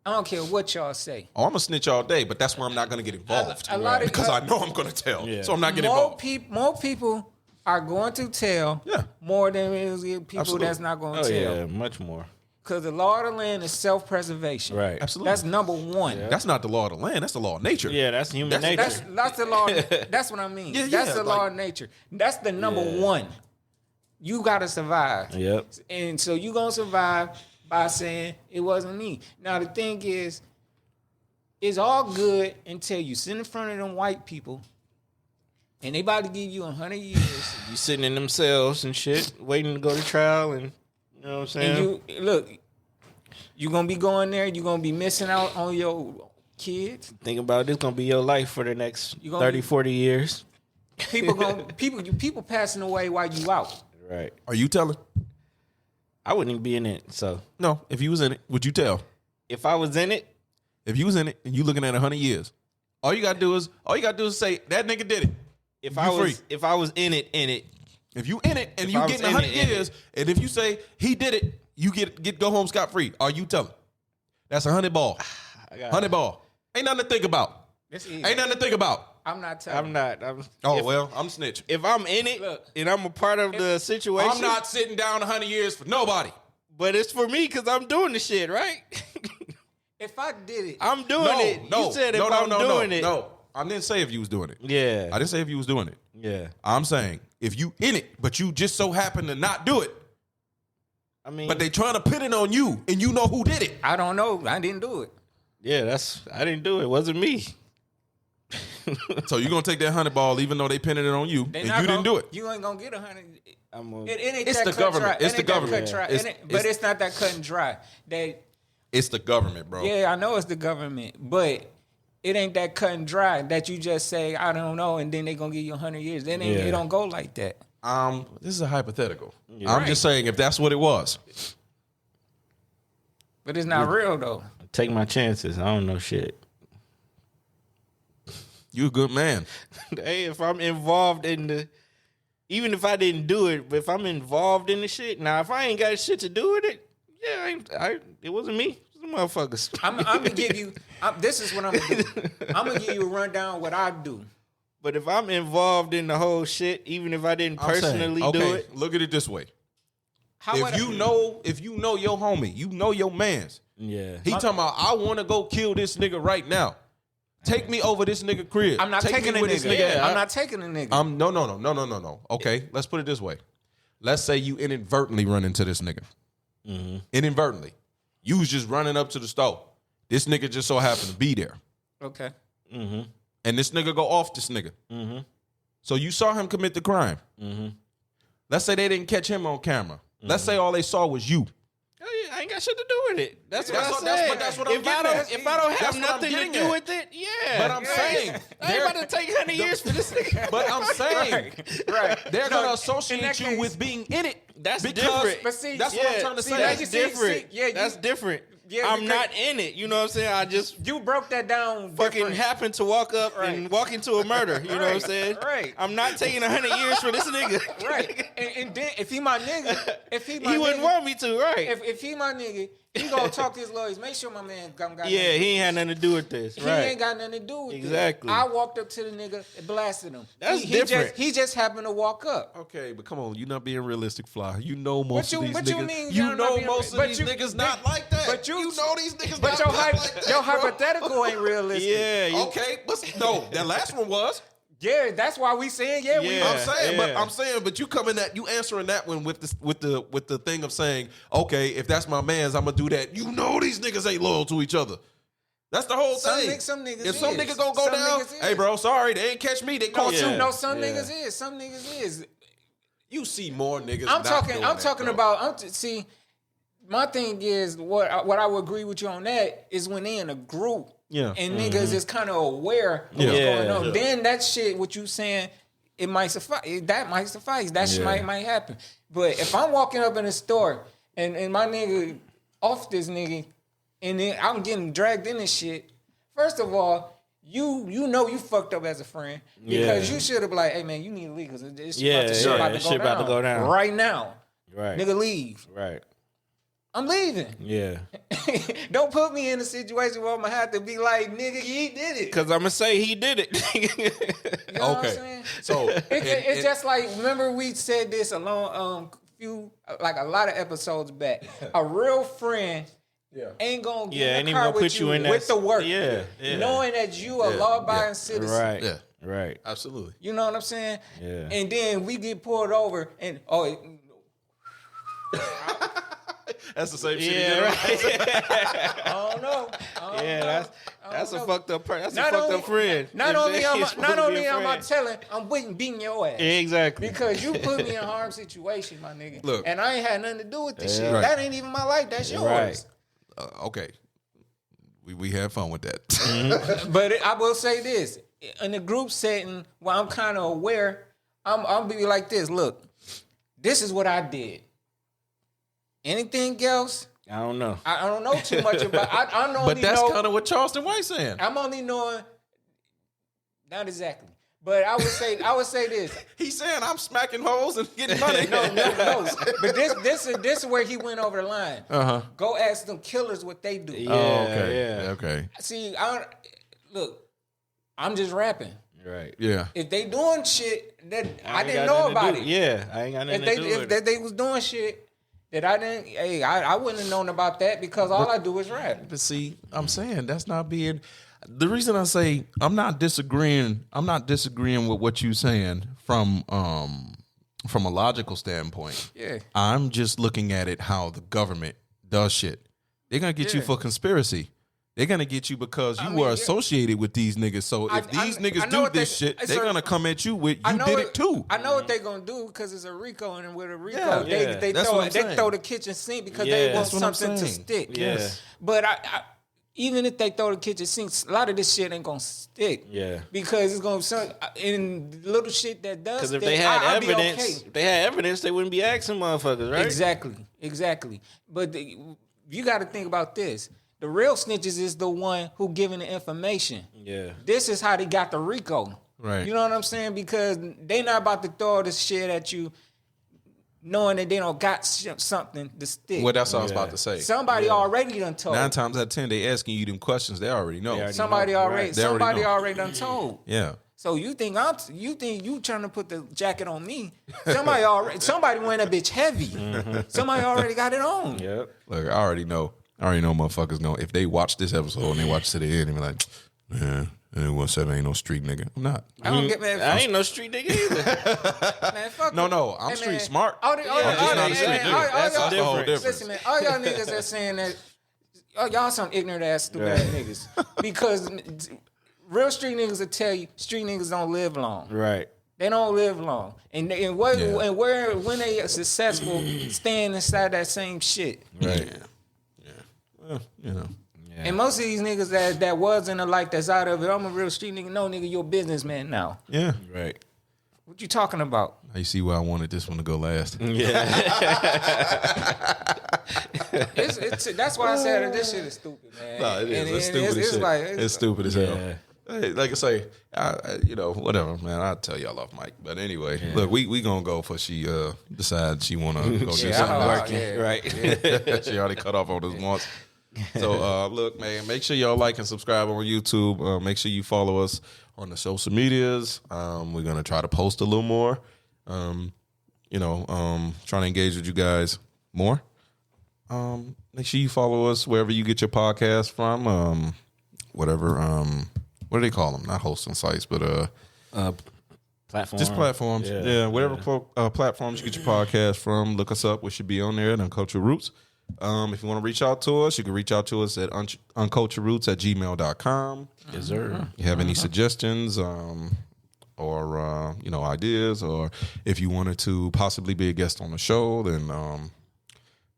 I don't care what y'all say. Oh, I'm a snitch all day, but that's where I'm not gonna get involved. Because I know I'm gonna tell. Yeah. So I'm not getting involved. More people are going to tell more than people that's not going to tell. Yeah, much more. Because the law of the land is self-preservation. Right. Absolutely. That's number one. Yeah. That's not the law of the land. That's the law of nature. Yeah, that's human nature. That's the law. That's what I mean. That's the law of nature. That's the number one. You got to survive. Yep. And so you going to survive by saying it wasn't me. Now, the thing is, it's all good until you sit in front of them white people and they about to give you 100 years. You sitting in them cells and shit, waiting to go to trial, and you know what I'm saying? And you're going to be going there, you're going to be missing out on your kids. Think about it, this going to be your life for the next 30, 40 years. People passing away while you out. Right. Are you telling? I wouldn't even be in it, so. No, if you was in it, would you tell? If I was in it? If you was in it and you looking at 100 years, all you gotta do is say, that nigga did it. If I was in it. If you in it and you getting 100 years, and if you say he did it, you go home scot-free. Are you telling? That's 100 ball. 100 ball. Ain't nothing to think about. Ain't nothing to think about. I'm not telling. I'm snitch. If I'm in it and I'm a part of the situation. I'm not sitting down 100 years for nobody. But it's for me because I'm doing the shit, right? If I did it. I'm doing it. You said if I'm doing it. No, I didn't say if you was doing it. Yeah. I didn't say if you was doing it. Yeah. I'm saying if you in it, but you just so happen to not do it. I mean. But they trying to put it on you and you know who did it. I don't know. I didn't do it. Yeah, I didn't do it. It wasn't me. So you're going to take that 100 ball even though they pinning it on you and you didn't do it. You ain't going to get 100. It's the government. It's the government. But it's not that cut and dry. It's the government, bro. Yeah, I know it's the government, but it ain't that cut and dry that you just say, I don't know, and then they going to give you 100 years. Then it don't go like that. This is a hypothetical. I'm just saying if that's what it was. But it's not real, though. take my chances. I don't know shit. You a good man. Hey, if I'm involved in the, even if I didn't do it, but if I'm involved in the shit, now if I ain't got shit to do with it, yeah, it wasn't me. It was the motherfuckers. I'm gonna give you. This is what I'm gonna do. I'm gonna give you a rundown of what I do. But if I'm involved in the whole shit, even if I didn't personally do it, look at it this way. If you know your homie, you know your mans. Yeah. He talking about, I want to go kill this nigga right now. Take me over this nigga crib. I'm not taking a nigga. Yeah, I'm not taking a nigga. No. Okay, let's put it this way. Let's say you inadvertently run into this nigga. Mm-hmm. Inadvertently. You was just running up to the store. This nigga just so happened to be there. Okay. Mm-hmm. And this nigga go off this nigga. Mm-hmm. So you saw him commit the crime. Mm-hmm. Let's say they didn't catch him on camera. Let's say all they saw was you. Oh, yeah, I ain't got shit to do with it. That's what I said. That's what I'm getting at. If I don't have nothing to do with it, yeah. But I'm saying, I ain't about to take 100 years for this nigga. But I'm saying, right. They're gonna associate you with being in it. That's because different. But see, that's what I'm trying to say. That's different. That's different. Yeah, I'm not in it. You know what I'm saying? I just you broke that down. Fucking happened to walk up and walk into a murder. You know what I'm saying? Right. I'm not taking 100 years for this nigga. Right. And then if he my nigga, he wouldn't want me to. Right. If he my nigga, he gonna talk to his lawyers. Make sure my man got he ain't had nothing to do with this. He right. ain't got nothing to do with exactly. it. I walked up to the nigga and blasted him. That's different. He just happened to walk up. Okay, but come on, you're not being realistic, Fly. You know most of these what niggas. You mean? You know most of these niggas not like that. But you know these niggas but not like that. Your hypothetical ain't realistic. Yeah. Okay, but no, that last one was. Yeah, that's why we saying I'm saying, but you coming at you answering that one with the thing of saying, okay, if that's my man's, I'm gonna do that. You know these niggas ain't loyal to each other. That's the whole thing. Some niggas if some nigga gonna go down, hey bro, sorry, they ain't catch me. They caught you. No, some niggas is. Some niggas is. You see more niggas. I'm talking about. See, my thing is what I would agree with you on that is when they in a group. Yeah. And niggas is kind of aware of what's going on. Yeah. Then that shit, what you saying, it might suffice. That might suffice. That shit might happen. But if I'm walking up in a store and my nigga off this nigga, and then I'm getting dragged in this shit, first of all, you know you fucked up as a friend because you should have been like, hey man, you need to leave because this shit about to go down right now. Right. Nigga, leave. Right. I'm leaving. Yeah. Don't put me in a situation where I'm gonna have to be like, nigga, he did it. Because I'm gonna say he did it. You know what I'm saying? So it's just like, remember we said this a lot of episodes back. A real friend ain't gonna get in the car with you with the work. Yeah. Knowing that you a law-abiding citizen. Right. Yeah. Right. Absolutely. You know what I'm saying? Yeah. And then we get pulled over and that's the same shit. Yeah, right. I don't know. That's a fucked up person. That's a fucked up friend. Not only am I telling, I'm beating your ass. Exactly. Because you put me in a harm situation, my nigga. Look, and I ain't had nothing to do with this shit. Right. That ain't even my life. That's yours. Right. Okay. We had fun with that. Mm-hmm. But I will say this. In the group setting where I'm kind of aware, I'm be like this. Look, this is what I did. Anything else? I don't know. I don't know too much about. I know. But that's kind of what Charleston White's saying. I'm only knowing. Not exactly, but I would say this. He's saying I'm smacking holes and getting money. No. But this is where he went over the line. Go ask them killers what they do. Yeah, okay. See, look, I'm just rapping. Right. Yeah. If they doing shit that I didn't know about it. Yeah, I ain't got nothing to do with it. If they was doing shit that I didn't, I wouldn't have known about that because all I do is rap. But see, I'm saying that's not being. The reason I say I'm not disagreeing with what you're saying from a logical standpoint. Yeah. I'm just looking at it how the government does shit. They're gonna get you for conspiracy. They're gonna get you because you were associated with these niggas. So if these niggas do this shit, they're gonna come at you with you did it too. I know what they're gonna do because it's a Rico, and with a Rico, they throw the kitchen sink because they want something to stick. Yes. But I even if they throw the kitchen sink, a lot of this shit ain't gonna stick. Yeah. Because it's gonna in little shit that does. Because if stick, they had I'll evidence, they wouldn't be asking motherfuckers, right? Exactly. But you got to think about this. The real snitches is the one who giving the information. Yeah. This is how they got the Rico. Right. You know what I'm saying? Because they not about to throw this shit at you knowing that they don't got something to stick. Well, that's what I was about to say. Somebody already done told. 9 times out of 10, they asking you them questions. They already know. Somebody already done told. Yeah. So you think you trying to put the jacket on me? Somebody wearing that bitch heavy. Somebody already got it on. Yep. Look, I already know motherfuckers know if they watch this episode and they watch to the end and be like, man, 1-7 ain't no street nigga. I'm not. I don't get mad. I ain't no street nigga either. Man, fuck No, you. I'm Hey, street man, smart. I'm just not a street nigga. That's the whole difference. Listen, man, all y'all niggas that saying that, y'all some ignorant ass, stupid ass niggas. Because real street niggas will tell you, street niggas don't live long. Right. They don't live long. And when they are successful, staying inside that same shit. Right. Yeah. Well, you know. Yeah. And most of these niggas that was in the life that's out of it, I'm a real street nigga. No, nigga, you're a businessman now. Yeah. Right. What you talking about? Now you see why I wanted this one to go last. Yeah. That's why I said that this shit is stupid, man. No, it is. It's stupid as shit. It's stupid as hell. Hey, like I say, whatever, man. I'll tell y'all off mic. But anyway, look, we gonna go for she decides she wanna go do something working. Right. She already cut off on this once. So look, man, make sure y'all like and subscribe on YouTube. Make sure you follow us on the social medias. We're gonna try to post a little more. Trying to engage with you guys more. Make sure you follow us wherever you get your podcast from. Whatever. What do they call them? Not hosting sites, but platform. Just platforms. Yeah, whatever platforms you get your podcast from. Look us up. We should be on there at Uncultured Roots. If you want to reach out to us, you can reach out to us at unculturedroots@gmail.com. Yes, sir. You have any suggestions or ideas, or if you wanted to possibly be a guest on the show, then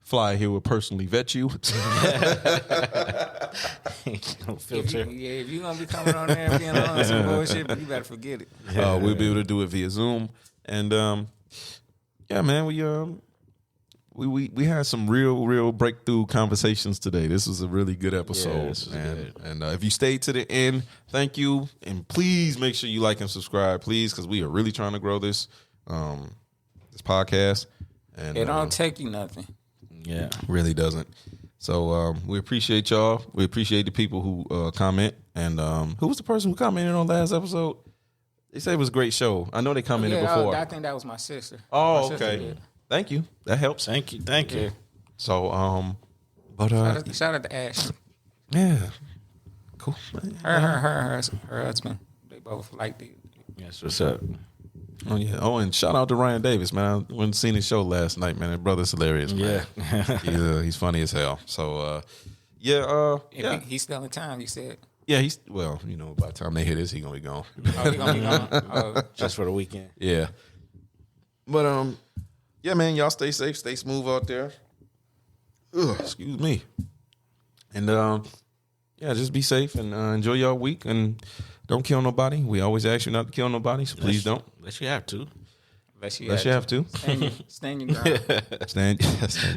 Fly here will personally vet you. Filter. If you're going to be coming on there and being on some bullshit, you better forget it. We'll be able to do it via Zoom. And, man, we had some real breakthrough conversations today. This was a really good episode, man. Good. And if you stayed to the end, thank you. And please make sure you like and subscribe, please, because we are really trying to grow this podcast. And it don't take you nothing. Yeah, really doesn't. So we appreciate y'all. We appreciate the people who comment. And who was the person who commented on last episode? They said it was a great show. I know they commented before. I think that was my sister. Oh, my okay. Sister. Thank you. That helps. Thank you. So, but shout out to Ash. Yeah, cool. Her husband. They both liked it. That's what's up. Oh yeah. Oh, and shout out to Ryan Davis, man. I went and seen his show last night, man. That brother's hilarious, man. Yeah. He's funny as hell. So, He's still in time, you said. Yeah, by the time they hear this, he's gonna be gone. Oh, he gonna be gone. Just for the weekend. Yeah. But yeah, man, y'all stay safe, stay smooth out there. Ugh, excuse me. And just be safe and enjoy your week and don't kill nobody. We always ask you not to kill nobody, so please don't. Unless you have to. Unless you have to. Stand your ground. Stand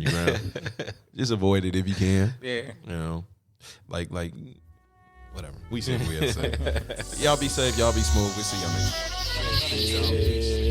your ground. Just avoid it if you can. Yeah. Like whatever. We said what we had to say. Y'all be safe. Y'all be smooth. We'll see y'all next time.